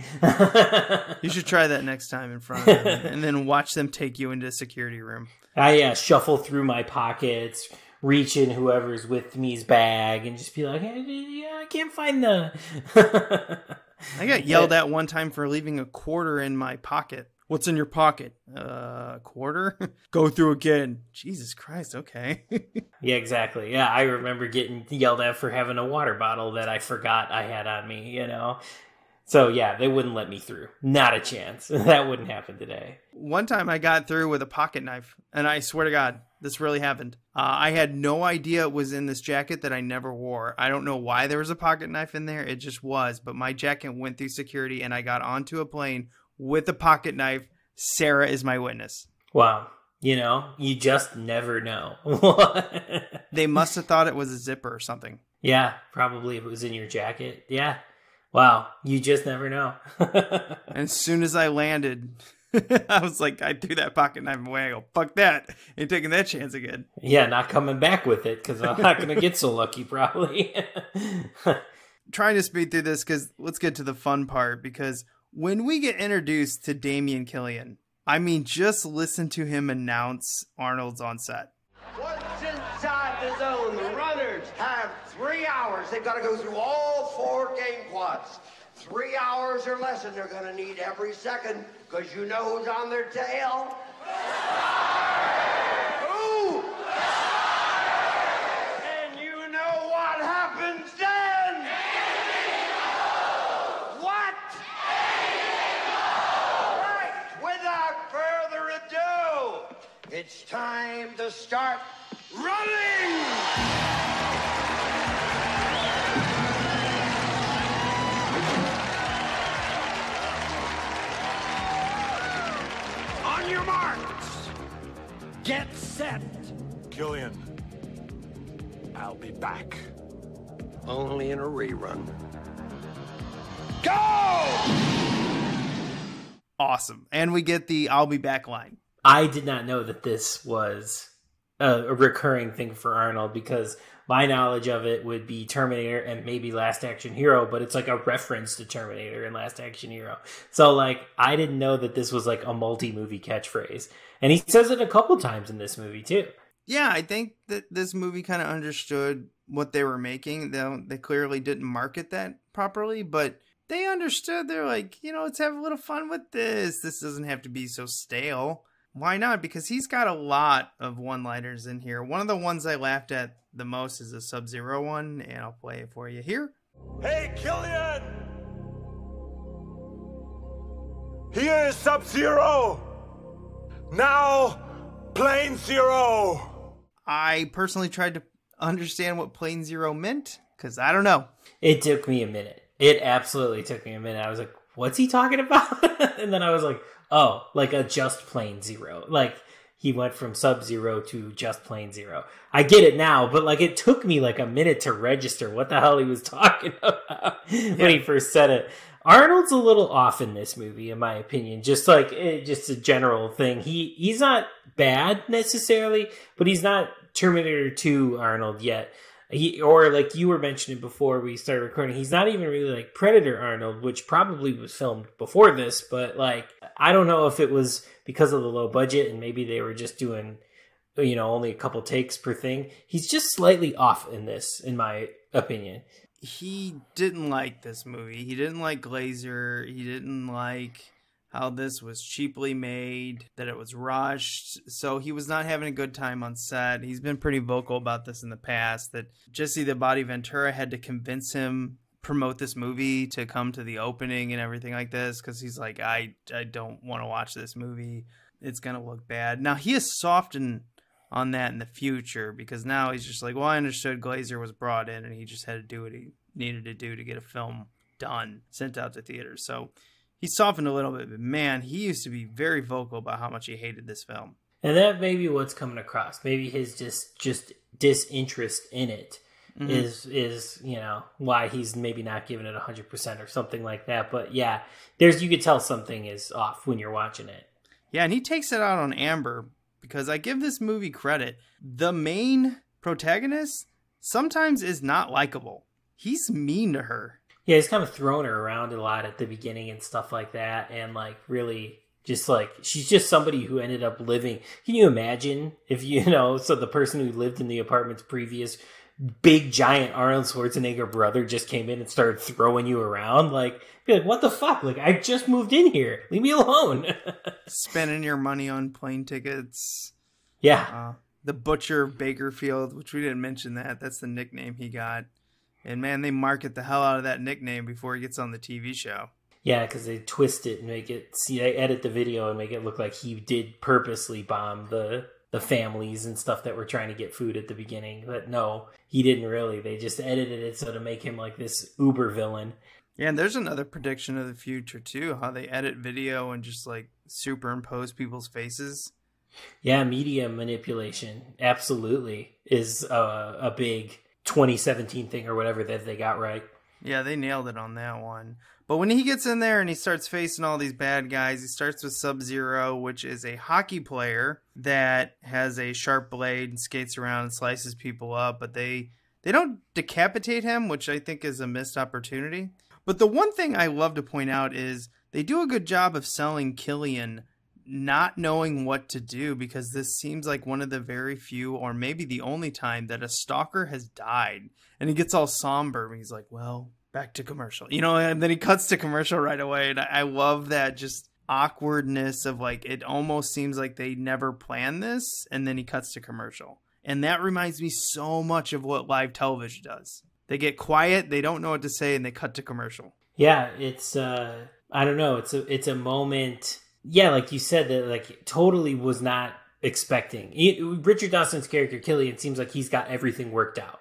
You should try that next time in front of them and then watch them take you into a security room. I shuffle through my pockets, reach in whoever's with me's bag, and just be like, hey, I can't find the... I got yelled at one time for leaving a quarter in my pocket. What's in your pocket? Quarter? Go through again. Jesus Christ, okay. Yeah, exactly. Yeah, I remember getting yelled at for having a water bottle that I forgot I had on me, So, yeah, they wouldn't let me through. Not a chance. That wouldn't happen today. One time I got through with a pocket knife, and I swear to God, this really happened. I had no idea it was in this jacket that I never wore. I don't know why there was a pocket knife in there. It just was. But my jacket went through security, and I got onto a plane with a pocket knife. Sarah is my witness. Wow. You just never know. They must have thought it was a zipper or something. Yeah, probably if it was in your jacket. Yeah. Wow. You just never know. And as soon as I landed, I was like, I threw that pocket knife away. I go, fuck that. Ain't taking that chance again. Yeah, not coming back with it because I'm not going to get so lucky probably. Trying to speed through this because let's get to the fun part, because when we get introduced to Damien Killian, I mean, just listen to him announce Arnold's on set. What's inside the zone? The runners have 3 hours. They've got to go through all 4 game quads. 3 hours or less, and they're going to need every second, because you know who's on their tail? Who? And you know what happens then? What? Right, without further ado, It's time to start running! On your marks! Get set! Killian, I'll be back. Only in a rerun. Go! Awesome. And we get the "I'll be back" line. I did not know that this was a recurring thing for Arnold, because my knowledge of it would be Terminator and maybe Last Action Hero, but it's like a reference to Terminator and Last Action Hero. So like, I didn't know that this was like a multi-movie catchphrase. And he says it a couple times in this movie too. Yeah, I think that this movie kind of understood what they were making. They clearly didn't market that properly, but they understood. They're like, let's have a little fun with this. This doesn't have to be so stale. Why not? Because he's got a lot of one-liners in here. One of the ones I laughed at the most is a Sub-Zero one, and I'll play it for you here. Hey, Killian! Here is Sub-Zero! Now, Plane Zero! I personally tried to understand what Plane Zero meant, because I don't know. It took me a minute. It absolutely took me a minute. I was like, what's he talking about? And then I was like, oh, like a just Plane Zero. Like, he went from Sub-Zero to just Plane Zero. I get it now, but like, it took me like a minute to register what the hell he was talking about when he first said it. Arnold's a little off in this movie, in my opinion. Just like, just a general thing. He's not bad necessarily, but he's not Terminator 2 Arnold yet. Or like you were mentioning before we started recording, he's not even really like Predator Arnold, which probably was filmed before this, but like, I don't know if it was because of the low budget and maybe they were just doing, only a couple takes per thing. He's just slightly off in this, in my opinion. He didn't like this movie. He didn't like Glaser. He didn't like how this was cheaply made, that it was rushed. So he was not having a good time on set. He's been pretty vocal about this in the past, that Jesse the Body Ventura had to convince him promote this movie to come to the opening and everything like this, because he's like, I don't want to watch this movie. It's going to look bad. Now, he has softened on that in the future, because now he's just like, well, I understood Glaser was brought in and he just had to do what he needed to do to get a film done, sent out to theaters. So he softened a little bit, but man, he used to be very vocal about how much he hated this film. And that may be what's coming across. Maybe his just disinterest in it is why he's maybe not giving it 100% or something like that. But yeah, you could tell something is off when you're watching it. Yeah, and he takes it out on Amber, because I give this movie credit. The main protagonist sometimes is not likable. He's mean to her. Yeah, he's kind of throwing her around a lot at the beginning and stuff like that. And like, really just like, she's just somebody who ended up living. Can you imagine if, so the person who lived in the apartment's previous big giant Arnold Schwarzenegger brother just came in and started throwing you around? Like, be like, what the fuck? Like, I just moved in here. Leave me alone. Spending your money on plane tickets. Yeah. The Butcher of Bakerfield, which we didn't mention that. That's the nickname he got. And man, they market the hell out of that nickname before he gets on the TV show. Yeah, because they twist it and they edit the video and make it look like he did purposely bomb the families and stuff that were trying to get food at the beginning. But no, he didn't really. They just edited it so to make him like this uber villain. Yeah, and there's another prediction of the future too, how they edit video and just like superimpose people's faces. Yeah, media manipulation absolutely is a big 2017 thing or whatever that they got right. Yeah, they nailed it on that one. But when he gets in there and he starts facing all these bad guys, he starts with Sub-Zero, which is a hockey player that has a sharp blade and skates around and slices people up. But they don't decapitate him, which I think is a missed opportunity. But the one thing I love to point out is they do a good job of selling Killian not knowing what to do, because this seems like one of the very few, or maybe the only time, that a stalker has died. And he gets all somber and he's like, well, back to commercial, and then he cuts to commercial right away. And I love that just awkwardness of like, it almost seems like they never planned this, and then he cuts to commercial. And that reminds me so much of what live television does. They get quiet, they don't know what to say, and they cut to commercial. Yeah, it's I don't know, it's a moment. Yeah, like you said, that like totally was not expecting. Richard Dawson's character, Killian, seems like he's got everything worked out.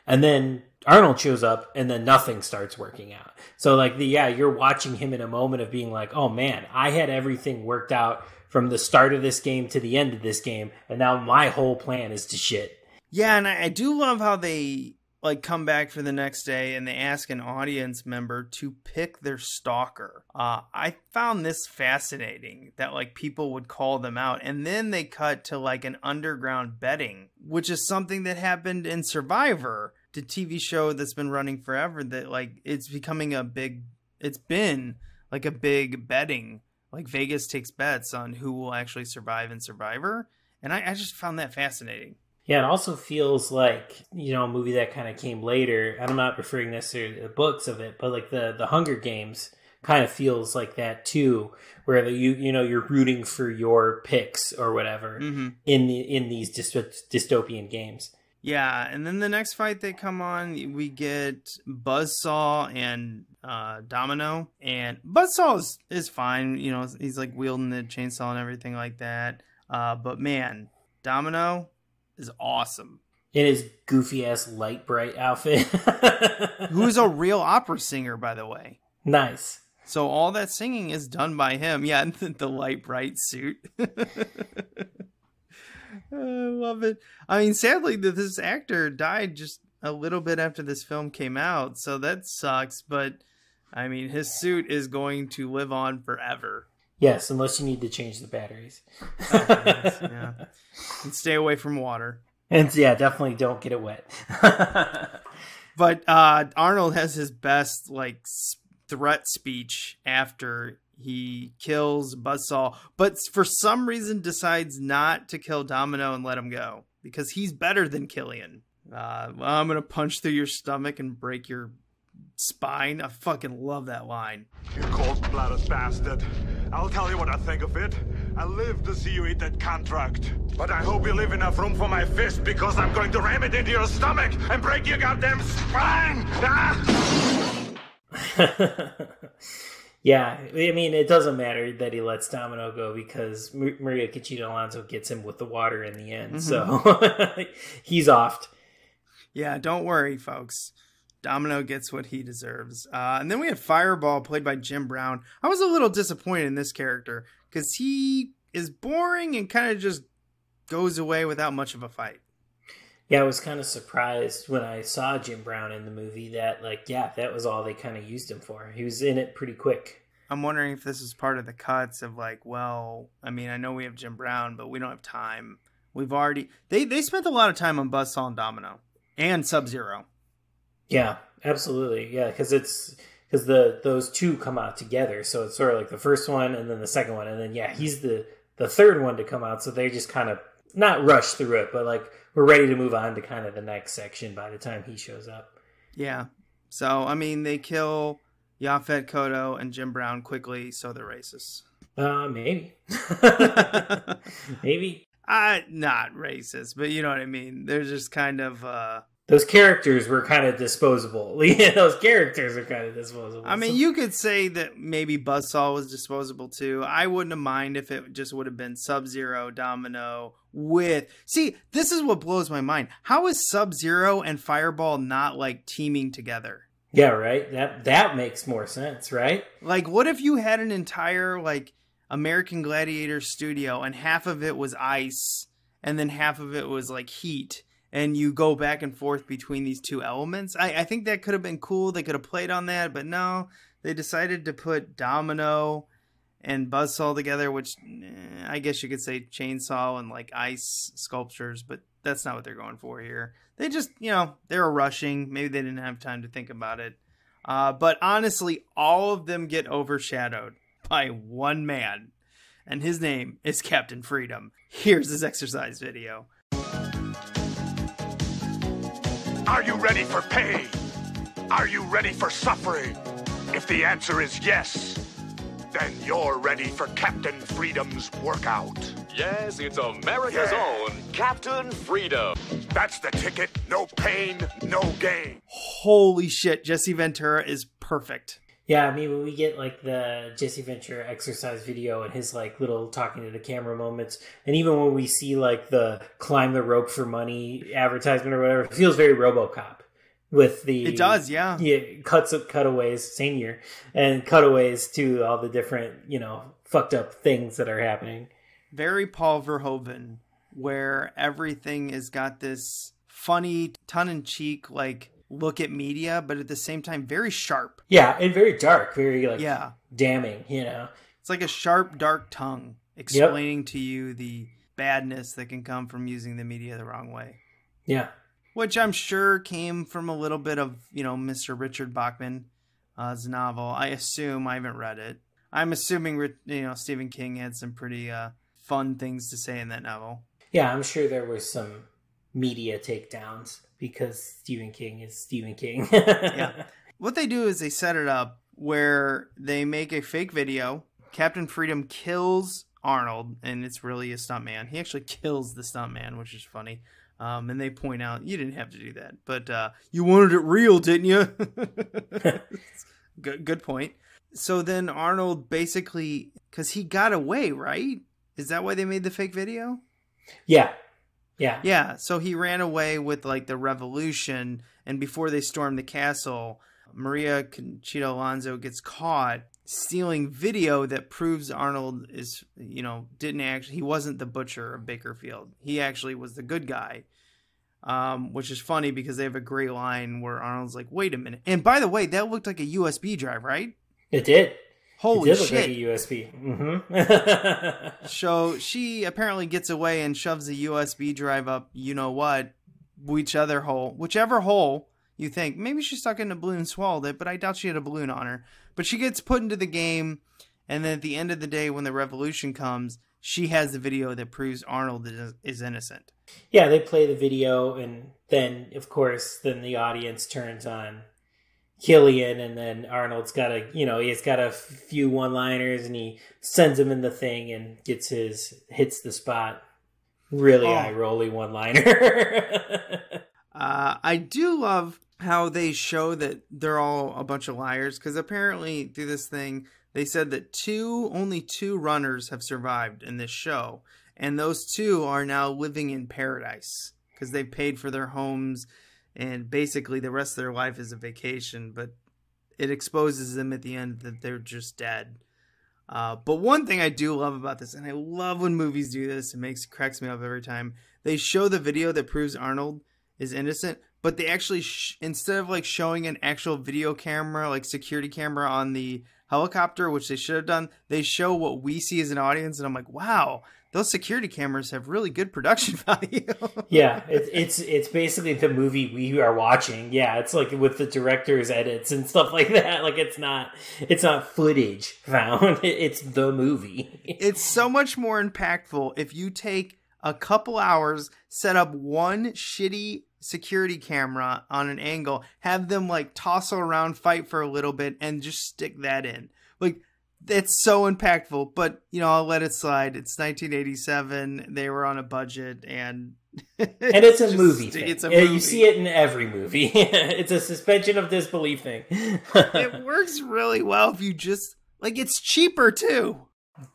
And then Arnold shows up, and then nothing starts working out. So, like, you're watching him in a moment of being like, oh, man, I had everything worked out from the start of this game to the end of this game, and now my whole plan is to shit. Yeah, and I do love how they, like, come back for the next day, and they ask an audience member to pick their stalker. I found this fascinating, that, like, people would call them out, and then they cut to, like, an underground betting, which is something that happened in Survivor, the TV show that's been running forever, that, like, it's been like a big betting, like Vegas takes bets on who will actually survive in Survivor. And I just found that fascinating. Yeah, it also feels like, a movie that kind of came later. I'm not referring necessarily to the books of it, but like the Hunger Games kind of feels like that too, where you're rooting for your picks or whatever in these dystopian games. Yeah, and then the next fight they come on, we get Buzzsaw and Domino, and Buzzsaw is fine. He's like wielding the chainsaw and everything like that. But man, Domino is awesome. In his goofy ass light bright outfit. Who's a real opera singer, by the way. Nice. So all that singing is done by him. Yeah, and the light bright suit. I love it. I mean, sadly, this actor died just a little bit after this film came out, so that sucks. But, I mean, his suit is going to live on forever. Yes, unless you need to change the batteries. Yeah. And stay away from water. And, yeah, definitely don't get it wet. But Arnold has his best, like, threat speech after he kills Buzzsaw, but for some reason decides not to kill Domino and let him go because he's better than Killian. I'm going to punch through your stomach and break your spine. I fucking love that line. You cold-blooded bastard. I'll tell you what I think of it. I live to see you eat that contract. But I hope you leave enough room for my fist because I'm going to ram it into your stomach and break your goddamn spine. Yeah, I mean, it doesn't matter that he lets Domino go because Maria Conchita Alonso gets him with the water in the end. So he's offed. Yeah, don't worry, folks. Domino gets what he deserves. And then we have Fireball, played by Jim Brown. I was a little disappointed in this character because he is boring and kind of just goes away without much of a fight. Yeah, I was kind of surprised when I saw Jim Brown in the movie that, that was all they kind of used him for. He was in it pretty quick. I'm wondering if this is part of the cuts of I know we have Jim Brown, but we don't have time. We've already... They spent a lot of time on Buzzsaw and Domino. And Sub-Zero. Yeah, absolutely. Yeah, because those two come out together. So it's sort of like the first one and then the second one. And then, he's the third one to come out. So they just kind of not rush through it, but we're ready to move on to kind of the next section by the time he shows up. Yeah. So, I mean, they kill Yaphet, Kotto, and Jim Brown quickly, so they're racist. Maybe. Maybe. Not racist, but you know what I mean. They're just kind of... Those characters were kind of disposable. Those characters are kind of disposable. I mean, you could say that maybe Buzzsaw was disposable too. I wouldn't have minded if it just would have been Sub-Zero, Domino with... See, this is what blows my mind. How is Sub-Zero and Fireball not, teaming together? Yeah, right? That makes more sense, right? What if you had an entire, American Gladiator studio and half of it was ice and then half of it was, heat? And you go back and forth between these two elements. I think that could have been cool. They could have played on that, but no. They decided to put Domino and Buzzsaw together, which I guess you could say chainsaw and ice sculptures, but that's not what they're going for here. They just, they were rushing. Maybe they didn't have time to think about it. But honestly, all of them get overshadowed by one man, and his name is Captain Freedom. Here's his exercise video. Are you ready for pain? Are you ready for suffering? If the answer is yes, then you're ready for Captain Freedom's workout. Yes, it's America's own Captain Freedom. That's the ticket. No pain, no gain. Holy shit, Jesse Ventura is perfect. Yeah, I mean, when we get like the Jesse Ventura exercise video and his like little talking to the camera moments, and even when we see like the climb the rope for money advertisement or whatever, it feels very RoboCop with the. It does, yeah. Cutaways, same year, and cutaways to all the different fucked up things that are happening. Very Paul Verhoeven, where everything has got this funny, tongue-in-cheek like look at media, but at the same time very sharp. Yeah, and very dark, very like damning, It's like a sharp, dark tongue explaining to you the badness that can come from using the media the wrong way. Yeah. Which I'm sure came from a little bit of, Mr. Richard Bachman's novel. I assume, I haven't read it. I'm assuming, Stephen King had some pretty fun things to say in that novel. Yeah, I'm sure there were some media takedowns because Stephen King is Stephen King. Yeah. What they do is they set it up where they make a fake video. Captain Freedom kills Arnold, and it's really a stuntman. He actually kills the stuntman, which is funny. And they point out, you didn't have to do that, but you wanted it real, didn't you? Good point. So then Arnold basically, because he got away, right? Is that why they made the fake video? Yeah. Yeah, so he ran away with like the revolution, and before they stormed the castle, Maria Conchita Alonso gets caught stealing video that proves Arnold is, he wasn't the butcher of Bakerfield. He actually was the good guy, which is funny because they have a great line where Arnold's like, wait a minute. And by the way, that looked like a USB drive, right? It did. Holy shit. Look like a USB. Mm-hmm. So she apparently gets away and shoves a USB drive up, whichever hole you think. Maybe she stuck in a balloon and swallowed it, but I doubt she had a balloon on her. But she gets put into the game, and then at the end of the day, when the revolution comes, she has the video that proves Arnold is innocent. Yeah, they play the video, and then, of course, the audience turns on Killian, and then Arnold's got he's got a few one-liners, and he sends him in the thing and hits the spot. Really eye-rolly one-liner. I do love how they show that they're all a bunch of liars, because apparently through this thing, they said that only two runners have survived in this show, and those two are now living in paradise because they paid for their homes. And basically the rest of their life is a vacation, but it exposes them at the end that they're just dead. But one thing I do love about this, and I love when movies do this, cracks me up every time, they show the video that proves Arnold is innocent, but they actually, instead of like showing an actual video camera, like security camera on the helicopter, which they should have done, they show what we see as an audience, and I'm like, wow, those security cameras have really good production value. Yeah, it's basically the movie we are watching. Yeah, it's like with the director's edits and stuff like that. Like it's not footage found. It's the movie. It's so much more impactful if you take a couple hours, set up one shitty security camera on an angle, have them like toss around, fight for a little bit, and just stick that in. Like, it's so impactful, but I'll let it slide. It's 1987. They were on a budget, and it's a movie thing. It's a movie. You see it in every movie. It's a suspension of disbelief thing. It works really well if you just it's cheaper too.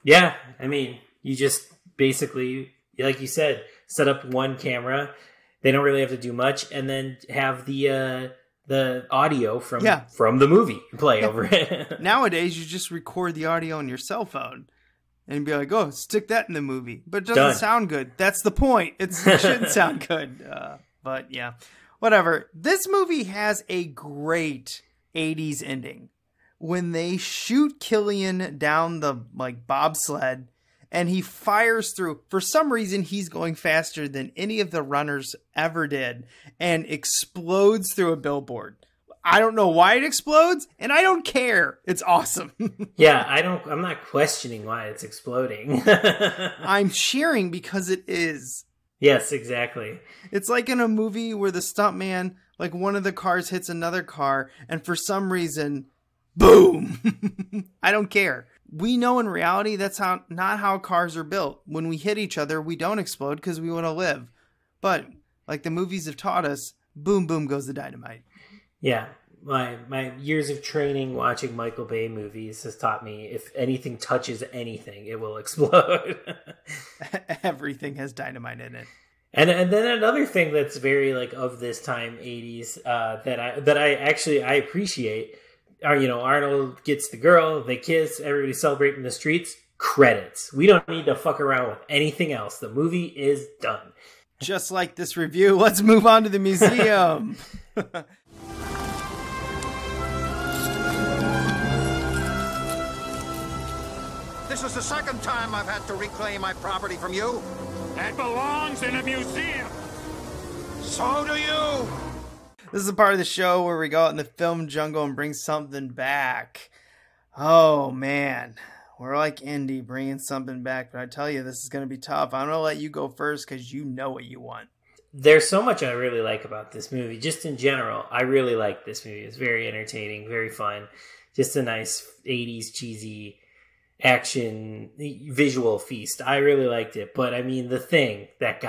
Yeah, I mean, you just basically, like you said, set up one camera. They don't really have to do much, and then have the audio from the movie play over it. Nowadays, you just record the audio on your cell phone and be like, oh, stick that in the movie. But it doesn't sound good. That's the point. It shouldn't sound good. But yeah, whatever. This movie has a great 80s ending. When they shoot Killian down the bobsled and he fires through, for some reason, he's going faster than any of the runners ever did and explodes through a billboard. I don't know why it explodes, and I don't care. It's awesome. Yeah, I'm not questioning why it's exploding. I'm cheering because it is. Yes, exactly. It's like in a movie where the stuntman, one of the cars hits another car, and for some reason, boom! I don't care. We know in reality that's not how cars are built. When we hit each other, we don't explode because we want to live. But like the movies have taught us, boom, boom goes the dynamite. Yeah. my years of training watching Michael Bay movies has taught me if anything touches anything, it will explode. Everything has dynamite in it. And then another thing that's very like of this time, 80s, that I appreciate are, Arnold gets the girl, they kiss, everybody's celebrating in the streets, credits. We don't need to fuck around with anything else. The movie is done. Just like this review, let's move on to the museum. This is the second time I've had to reclaim my property from you. It belongs in a museum. So do you. This is the part of the show where we go out in the film jungle and bring something back. Oh, man. We're like Indy bringing something back, but I tell you, this is going to be tough. I'm going to let you go first because you know what you want. There's so much I really like about this movie. Just in general, I really like this movie. It's very entertaining, very fun. Just a nice 80s cheesy action visual feast. I really liked it. But I mean, the thing that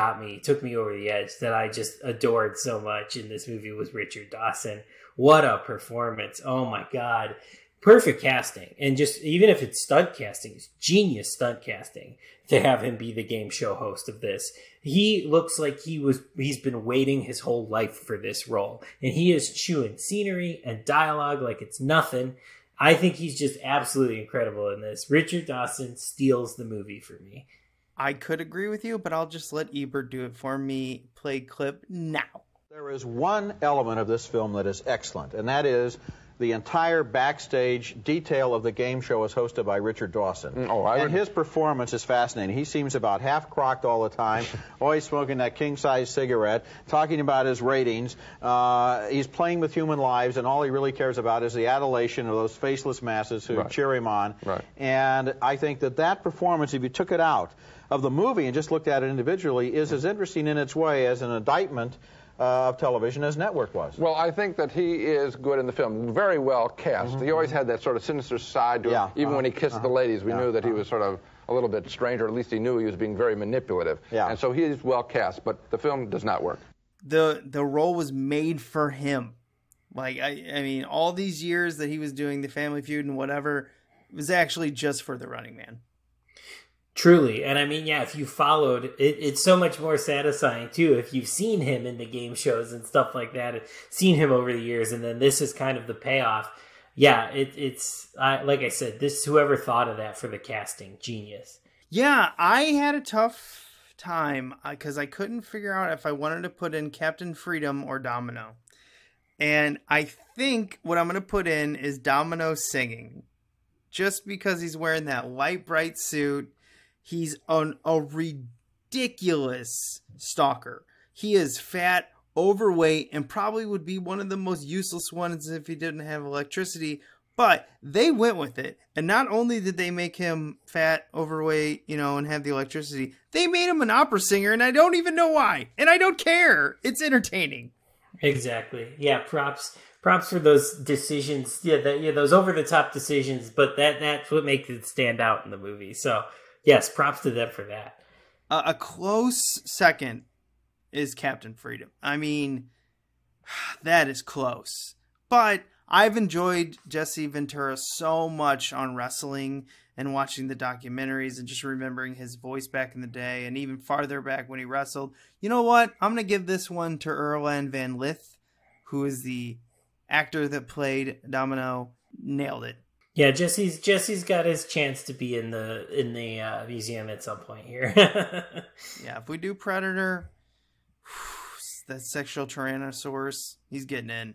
took me over the edge, that I just adored so much in this movie was Richard Dawson. What a performance. Oh my God. Perfect casting. And just, even if it's stunt casting, it's genius stunt casting to have him be the game show host of this. He looks like he's been waiting his whole life for this role. And he is chewing scenery and dialogue like it's nothing. I think he's just absolutely incredible in this. Richard Dawson steals the movie for me. I could agree with you, but I'll just let Ebert do it for me. Play clip now. There is one element of this film that is excellent, and that is the entire backstage detail of the game show is hosted by Richard Dawson. And his performance is fascinating. He seems about half-crocked all the time, always smoking that king-size cigarette, talking about his ratings. He's playing with human lives, and all he really cares about is the adulation of those faceless masses who cheer him on. And I think that performance, if you took it out of the movie and just looked at it individually, is as interesting in its way as an indictment of television as Network was. Well, I think that he is good in the film. Very well cast. He always had that sort of sinister side to him. Even when he kissed the ladies, we knew that he was sort of a little bit strange, or at least he knew he was being very manipulative. And so he is well cast, but the film does not work. The role was made for him. Like, I mean, all these years that he was doing the Family Feud and whatever, it was actually just for the Running Man. Truly. And I mean, yeah, if you followed, it's so much more satisfying, too, if you've seen him in the game shows and stuff like that, and seen him over the years, and then this is kind of the payoff. Yeah, it's like I said, whoever thought of that for the casting, genius. Yeah, I had a tough time because I couldn't figure out if I wanted to put in Captain Freedom or Domino. And I think what I'm going to put in is Domino singing. Just because he's wearing that light, bright suit. He's a ridiculous stalker. He is fat, overweight, and probably would be one of the most useless ones if he didn't have electricity. But they went with it. And not only did they make him fat, overweight, and have the electricity, they made him an opera singer, and I don't even know why. And I don't care. It's entertaining. Exactly. Yeah, props for those decisions. Yeah, those over-the-top decisions, but that's what makes it stand out in the movie. So, yes, props to them for that. A close second is Captain Freedom. I mean, that is close. But I've enjoyed Jesse Ventura so much on wrestling and watching the documentaries and just remembering his voice back in the day and even farther back when he wrestled. You know what? I'm going to give this one to Erland Van Lith, who is the actor that played Domino. Nailed it. Yeah, Jesse's got his chance to be in the museum at some point here. Yeah, if we do Predator, that sexual Tyrannosaurus, he's getting in.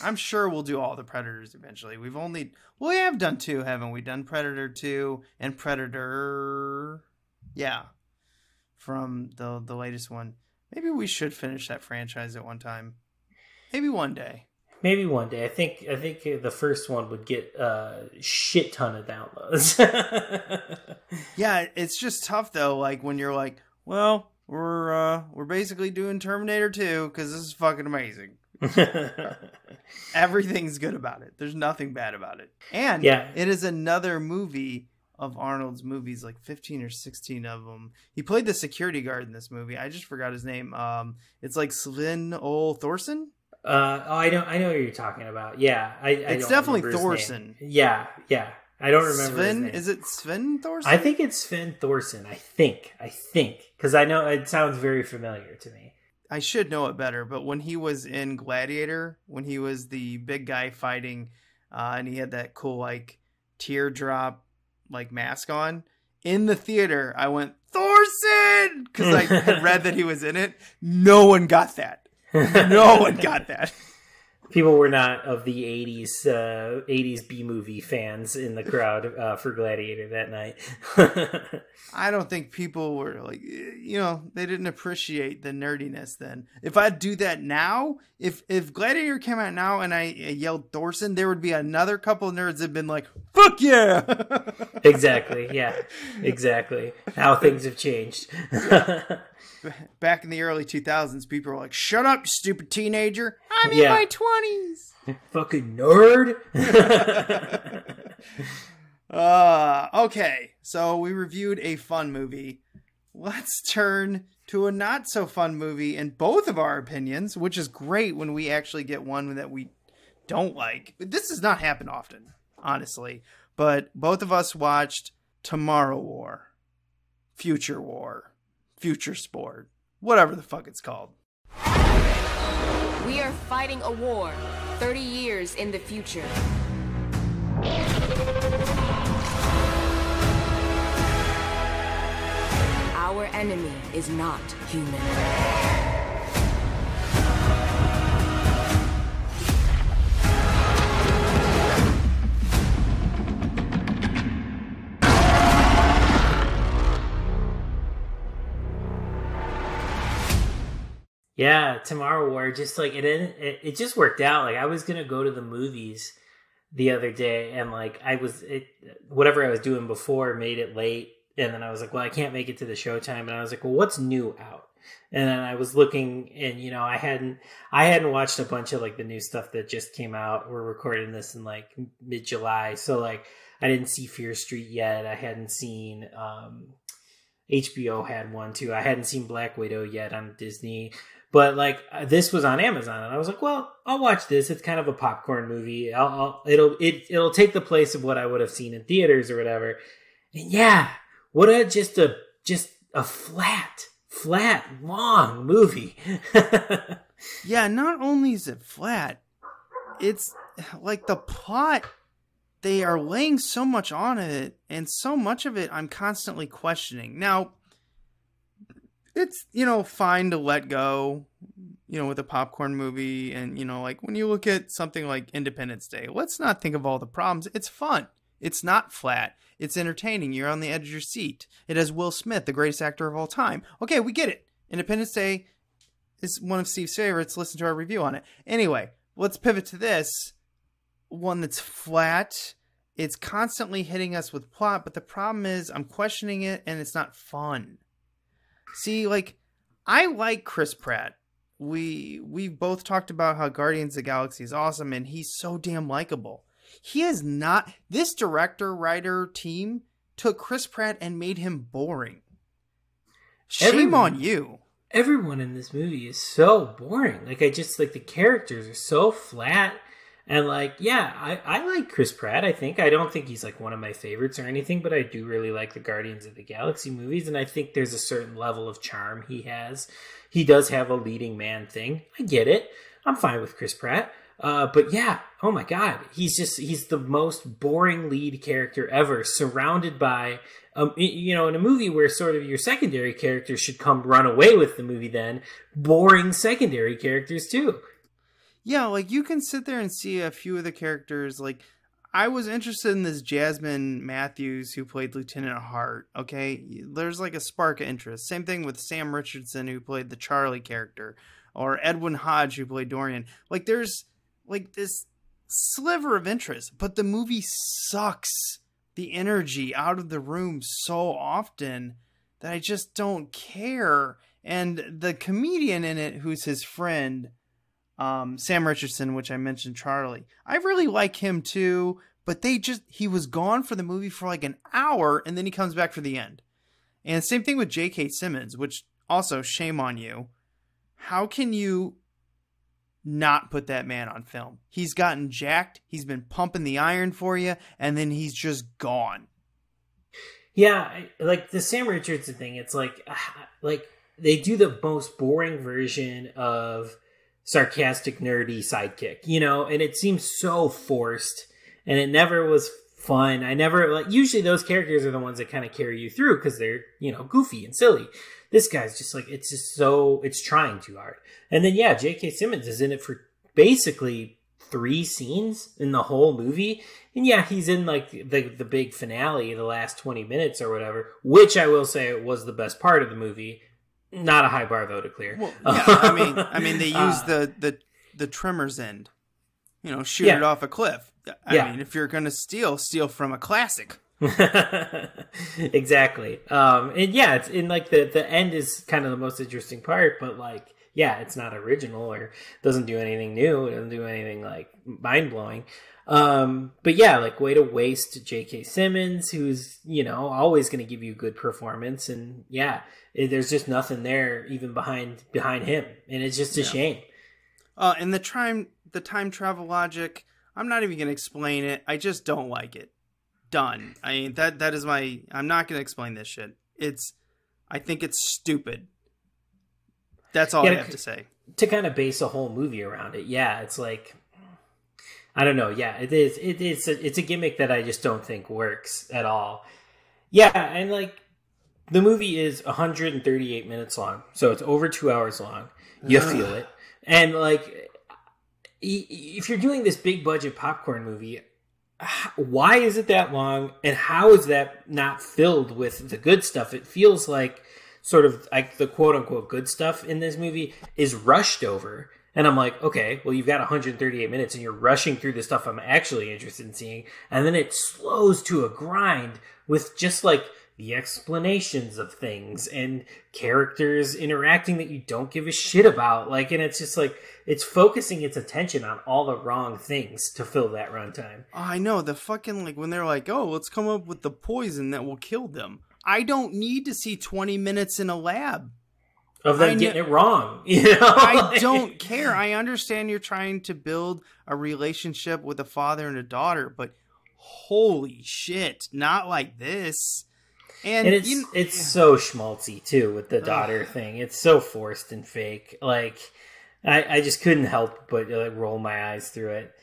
I'm sure we'll do all the Predators eventually. We have done 2, haven't we? Done Predator 2 and Predator, from the latest one. Maybe we should finish that franchise at one time. Maybe one day. Maybe one day. I think the first one would get a shit ton of downloads. Yeah, it's just tough though. Like when you're like, well, we're basically doing Terminator 2 because this is fucking amazing. Everything's good about it. There's nothing bad about it. And it is another movie of Arnold's movies, like 15 or 16 of them. He played the security guard in this movie. I just forgot his name. It's like Sven Ole Thorsen. I know what you're talking about. Yeah, it's definitely Thorson. Yeah. I don't remember his name. Is it Sven Thorson? I think it's Sven Thorson. I think because I know it sounds very familiar to me. I should know it better, but when he was in Gladiator, when he was the big guy fighting, and he had that cool like teardrop like mask on in the theater, I went Thorson because I had read that he was in it. No one got that. No one got that. People were not of the 80s B-movie fans in the crowd for Gladiator that night. I don't think people were like, they didn't appreciate the nerdiness then. If I do that now, if Gladiator came out now and I yelled Thorson, there would be another couple of nerds that had been like, fuck yeah! Exactly, yeah. Exactly. How things have changed. Back in the early 2000s, people were like, shut up, you stupid teenager. I'm in my 20s. Fucking nerd. Okay, so we reviewed a fun movie. Let's turn to a not so fun movie in both of our opinions, which is great when we actually get one that we don't like. This does not happen often, honestly. But both of us watched Tomorrow War, Future War, Future Sport, whatever the fuck it's called. We are fighting a war 30 years in the future. Our enemy is not human. Yeah, Tomorrow War, just like it just worked out. Like I was gonna go to the movies the other day, and like whatever I was doing before made it late, and then I was like, well, I can't make it to the showtime, and I was like, well, what's new out? And then I was looking, and I hadn't watched a bunch of like the new stuff that just came out. We're recording this in like mid-July, so like I didn't see Fear Street yet. I hadn't seen HBO had one too. I hadn't seen Black Widow yet on Disney. But like this was on Amazon, and I was like, "Well, I'll watch this. It's kind of a popcorn movie. It'll take the place of what I would have seen in theaters or whatever." And yeah, what a just a flat long movie. Yeah, not only is it flat, it's like the plot. They are laying so much on it, and so much of it I'm constantly questioning. Now, it's, fine to let go, with a popcorn movie. And, like when you look at something like Independence Day, let's not think of all the problems. It's fun. It's not flat. It's entertaining. You're on the edge of your seat. It has Will Smith, the greatest actor of all time. Okay, we get it. Independence Day is one of Steve's favorites. Listen to our review on it. Anyway, let's pivot to this one that's flat. It's constantly hitting us with plot, but the problem is I'm questioning it and it's not fun. See, like, I like Chris Pratt. We've both talked about how Guardians of the Galaxy is awesome, and he's so damn likable. He is not... This director-writer team took Chris Pratt and made him boring. Shame on you. Everyone in this movie is so boring. Like, the characters are so flat. And like, yeah, I like Chris Pratt, I think. I don't think he's like one of my favorites or anything, but I do really like the Guardians of the Galaxy movies, and I think there's a certain level of charm he has. He does have a leading man thing. I get it. I'm fine with Chris Pratt. But yeah, oh my God, he's the most boring lead character ever, surrounded by, in a movie where sort of your secondary characters should come run away with the movie then, boring secondary characters too. Yeah, like, you can sit there and see a few of the characters. Like, I was interested in this Jasmine Matthews who played Lieutenant Hart, okay? There's, like, a spark of interest. Same thing with Sam Richardson, who played the Charlie character. Or Edwin Hodge, who played Dorian. Like, there's, like, this sliver of interest. But the movie sucks the energy out of the room so often that I just don't care. And the comedian in it, who's his friend... Sam Richardson, which I mentioned, Charlie. I really like him too, but he was gone for the movie for like an hour, and then he comes back for the end. And same thing with J.K. Simmons, which also, shame on you. How can you not put that man on film. He's gotten jacked. He's been pumping the iron for you, and then he's just gone. Yeah, like the Sam Richardson thing, it's like they do the most boring version of sarcastic, nerdy sidekick, you know, and it seems so forced, and it never was fun. I never, like, usually those characters are the ones that kind of carry you through because they're, you know, goofy and silly. This guy's just like, it's trying too hard. And then, yeah, J.K. Simmons is in it for basically 3 scenes in the whole movie. And yeah, he's in like the big finale, the last 20 minutes or whatever, which I will say was the best part of the movie. Not a high bar though to clear. Well, yeah, I mean, they use the trimmer's end, you know, shoot it off a cliff. I mean, if you're gonna steal from a classic. Exactly. And yeah, it's in like the end is kind of the most interesting part, but like, yeah, it's not original or doesn't do anything new. It doesn't do anything like mind blowing. But yeah, like way to waste J.K. Simmons, who's, you know, always going to give you a good performance. And yeah, there's just nothing there even behind him. And it's just a shame. And the time travel logic, I'm not even going to explain it. I just don't like it. Done. I mean, that is I'm not going to explain this shit. I think it's stupid. That's all I have to say. To kind of base a whole movie around it. Yeah. It's like, I don't know. Yeah, it is. It's a gimmick that I just don't think works at all. Yeah. And like the movie is 138 minutes long. So it's over 2 hours long. You feel it. And like, if you're doing this big budget popcorn movie, why is it that long? And how is that not filled with the good stuff? It feels like sort of like the quote unquote good stuff in this movie is rushed over. And I'm like, okay, well, you've got 138 minutes and you're rushing through the stuff I'm actually interested in seeing. And then it slows to a grind with just like the explanations of things and characters interacting that you don't give a shit about. Like, and it's just like, it's focusing its attention on all the wrong things to fill that runtime. Oh, I know. The fucking, like, when they're like, oh, let's come up with the poison that will kill them. I don't need to see 20 minutes in a lab. Of them getting it wrong. You know? I don't care. I understand you're trying to build a relationship with a father and a daughter, but holy shit, not like this. And it's so schmaltzy too with the daughter thing. It's so forced and fake. Like I just couldn't help but like roll my eyes through it.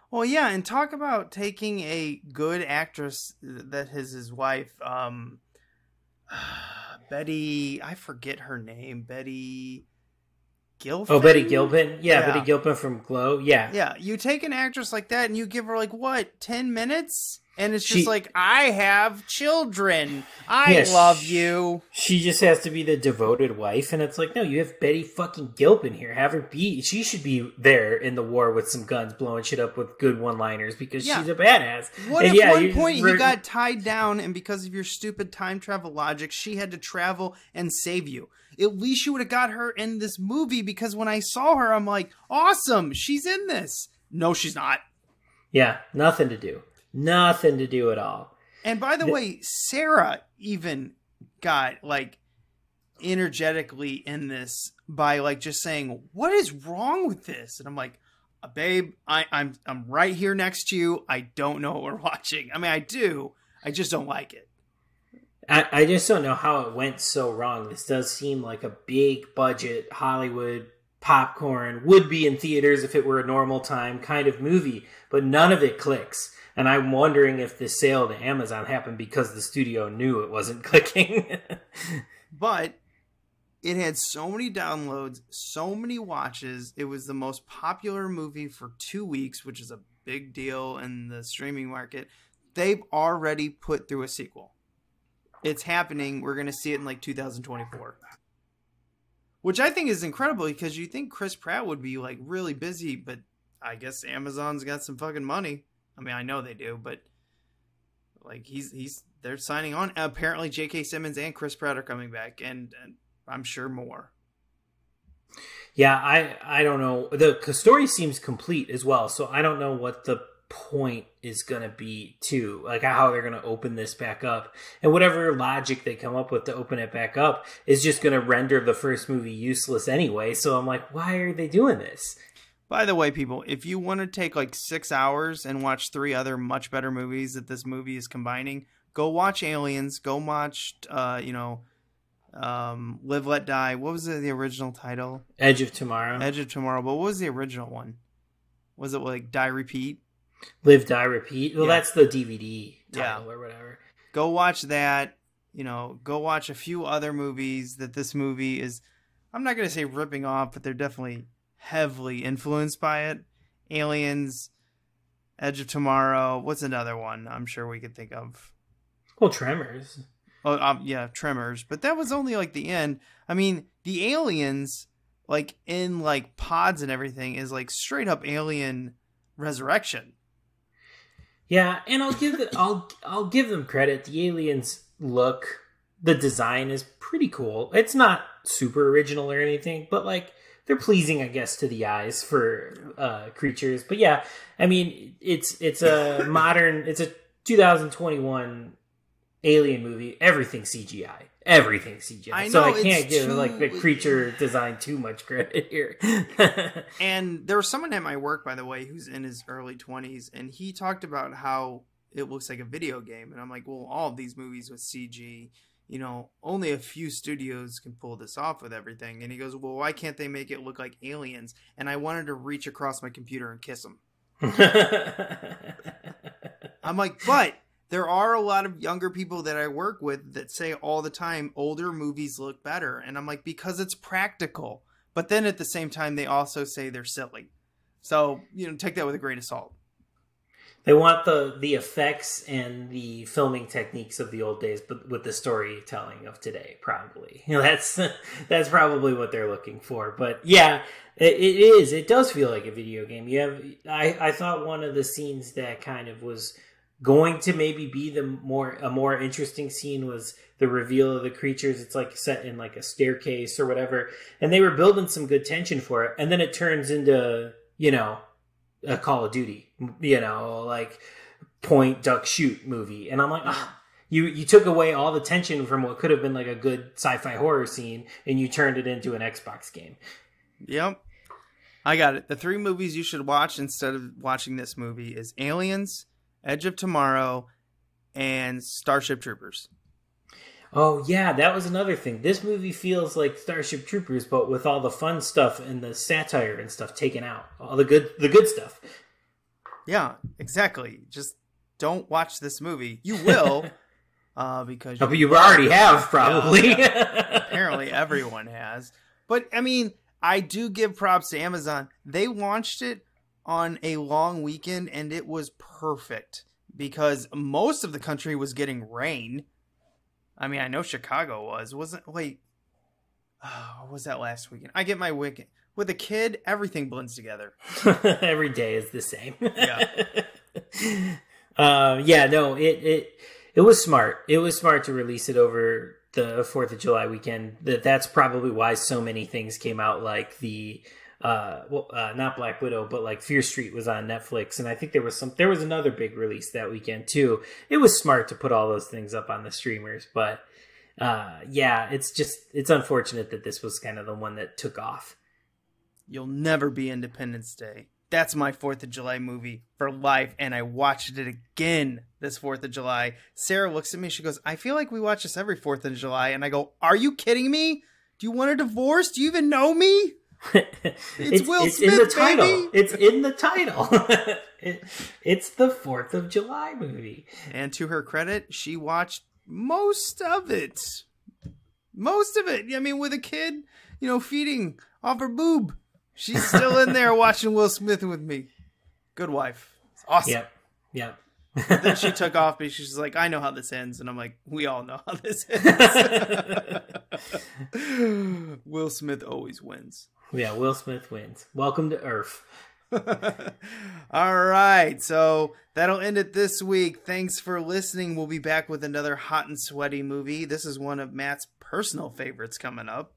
Well, yeah, and talk about taking a good actress that is his wife, Betty, I forget her name, Betty Gilpin? Oh, Betty Gilpin? Yeah, Betty Gilpin from Glow, yeah. Yeah, you take an actress like that and you give her, like, what, 10 minutes? And it's just like, I have children. I love you. She just has to be the devoted wife. And it's like, no, you have Betty fucking Gilpin here. Have her be. She should be there in the war with some guns, blowing shit up with good one-liners because she's a badass. What if one point he got tied down and because of your stupid time travel logic, she had to travel and save you? At least you would have got her in this movie because when I saw her, I'm like, awesome, she's in this. No, she's not. Yeah, nothing to do. Nothing to do at all. And by the way, Sarah even got like energetically in this by like just saying, "What is wrong with this?" And I'm like, "Babe, I'm right here next to you. I don't know what we're watching. I mean, I do. I just don't like it." I just don't know how it went so wrong. This does seem like a big budget Hollywood popcorn, would be in theaters if it were a normal time kind of movie, but none of it clicks. And I'm wondering if the sale to Amazon happened because the studio knew it wasn't clicking. But it had so many downloads, so many watches. It was the most popular movie for 2 weeks, which is a big deal in the streaming market. They've already put through a sequel. It's happening. We're going to see it in like 2024. Which I think is incredible because you think Chris Pratt would be like really busy, but I guess Amazon's got some fucking money. I mean, I know they do, but like they're signing on. Apparently, J.K. Simmons and Chris Pratt are coming back, and I'm sure more. Yeah, I don't know. The story seems complete as well, so I don't know what the point is going to be too, like how they're going to open this back up, and whatever logic they come up with to open it back up is just going to render the first movie useless anyway. So I'm like, why are they doing this? By the way, people, if you want to take like 6 hours and watch 3 other much better movies that this movie is combining, go watch Aliens. Go watch, Live, Let Die. What was the original title? Edge of Tomorrow. Edge of Tomorrow. But what was the original one? Was it like Die, Repeat? Live, Die, Repeat. Well, that's the DVD title or whatever. Go watch that. Go watch a few other movies that this movie is, I'm not going to say ripping off, but they're definitely heavily influenced by it. Aliens, Edge of Tomorrow. What's another one I'm sure we could think of? Well, Tremors. Oh, yeah, Tremors. But that was only like the end. I mean, the aliens, like in like pods and everything, is like straight up Alien Resurrection. Yeah, and I'll give them credit. The aliens look, the design is pretty cool. It's not super original or anything, but like they're pleasing, I guess, to the eyes for creatures. But yeah, I mean, it's a modern, it's a 2021 Alien movie. Everything's CGI. Everything's CGI. I can't give like the creature design too much credit here. And there was someone at my work, by the way, who's in his early 20s, and he talked about how it looks like a video game. And I'm like, well, all of these movies with CG, only a few studios can pull this off with everything. And he goes, well, why can't they make it look like Aliens? And I wanted to reach across my computer and kiss him. I'm like, but there are a lot of younger people that I work with that say all the time older movies look better. And I'm like, because it's practical. But then at the same time, they also say they're silly. So, take that with a grain of salt. They want the effects and the filming techniques of the old days, but with the storytelling of today, probably. That's probably what they're looking for. But yeah, it does feel like a video game. I thought one of the scenes that kind of was going to maybe be a more interesting scene was the reveal of the creatures. It's like set in like a staircase or whatever, and they were building some good tension for it, and then it turns into a Call of Duty, like point, duck, shoot movie, and I'm like, you took away all the tension from what could have been like a good sci-fi horror scene, and you turned it into an Xbox game. Yep, I got it. The 3 movies you should watch instead of watching this movie is Aliens, Edge of Tomorrow, and Starship Troopers. Oh, yeah, that was another thing. This movie feels like Starship Troopers, but with all the fun stuff and the satire and stuff taken out. All the good stuff. Yeah, exactly. Just don't watch this movie. You will, because you already have, probably. Yeah. Apparently everyone has. But, I mean, I do give props to Amazon. They launched it on a long weekend, and it was perfect because most of the country was getting rain. I mean, I know Chicago was. What was that last weekend? I get my weekend. With a kid, everything blends together. Every day is the same. Yeah. It was smart. It was smart to release it over the 4th of July weekend. That's probably why so many things came out, like the not Black Widow, but like Fear Street was on Netflix, and I think there was another big release that weekend too. It was smart to put all those things up on the streamers, but it's unfortunate that this was kind of the one that took off. You'll never be Independence Day. That's my 4th of July movie for life, and I watched it again this 4th of July. Sarah looks at me, she goes, I feel like we watch this every 4th of July, and I go, are you kidding me? Do you want a divorce? Do you even know me? It's Will Smith, in the title. baby. It's in the title. It's the 4th of July movie. And to her credit, she watched most of it. I mean, with a kid, feeding off her boob. She's still in there watching Will Smith with me. Good wife. It's awesome. Yep. But then she took off because she's like, I know how this ends. And I'm like, we all know how this ends. Will Smith always wins. Yeah, Will Smith wins. Welcome to Earth. All right. So that'll end it this week. Thanks for listening. We'll be back with another hot and sweaty movie. This is one of Matt's personal favorites coming up.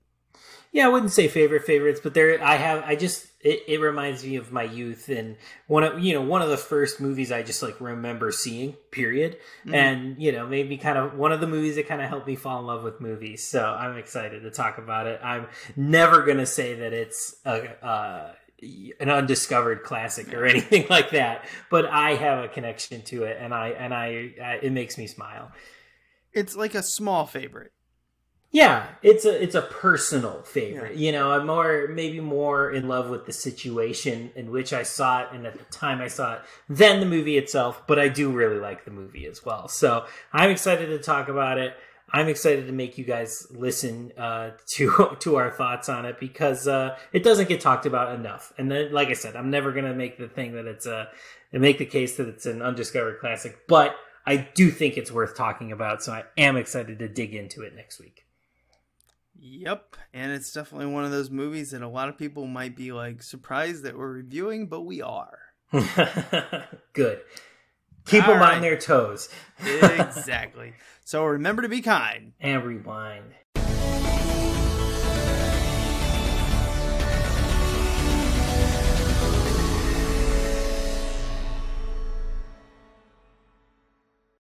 Yeah, I wouldn't say favorites, but it reminds me of my youth, and one of the first movies I just like remember seeing, period. Mm-hmm. And, maybe kind of one of the movies that kind of helped me fall in love with movies. So I'm excited to talk about it. I'm never going to say that it's an undiscovered classic or anything like that, but I have a connection to it, and I it makes me smile. It's like a small favorite. Yeah, it's a personal favorite. Yeah. You know, I'm maybe more in love with the situation in which I saw it, and at the time I saw it, than the movie itself. But I do really like the movie as well. So I'm excited to talk about it. I'm excited to make you guys listen to our thoughts on it, because it doesn't get talked about enough. And then, like I said, I'm never gonna make the thing that make the case that it's an undiscovered classic, but I do think it's worth talking about. So I am excited to dig into it next week. Yep, and it's definitely one of those movies that a lot of people might be like surprised that we're reviewing, but we are. Good. Keep them on their toes. Exactly. So remember to be kind. And rewind.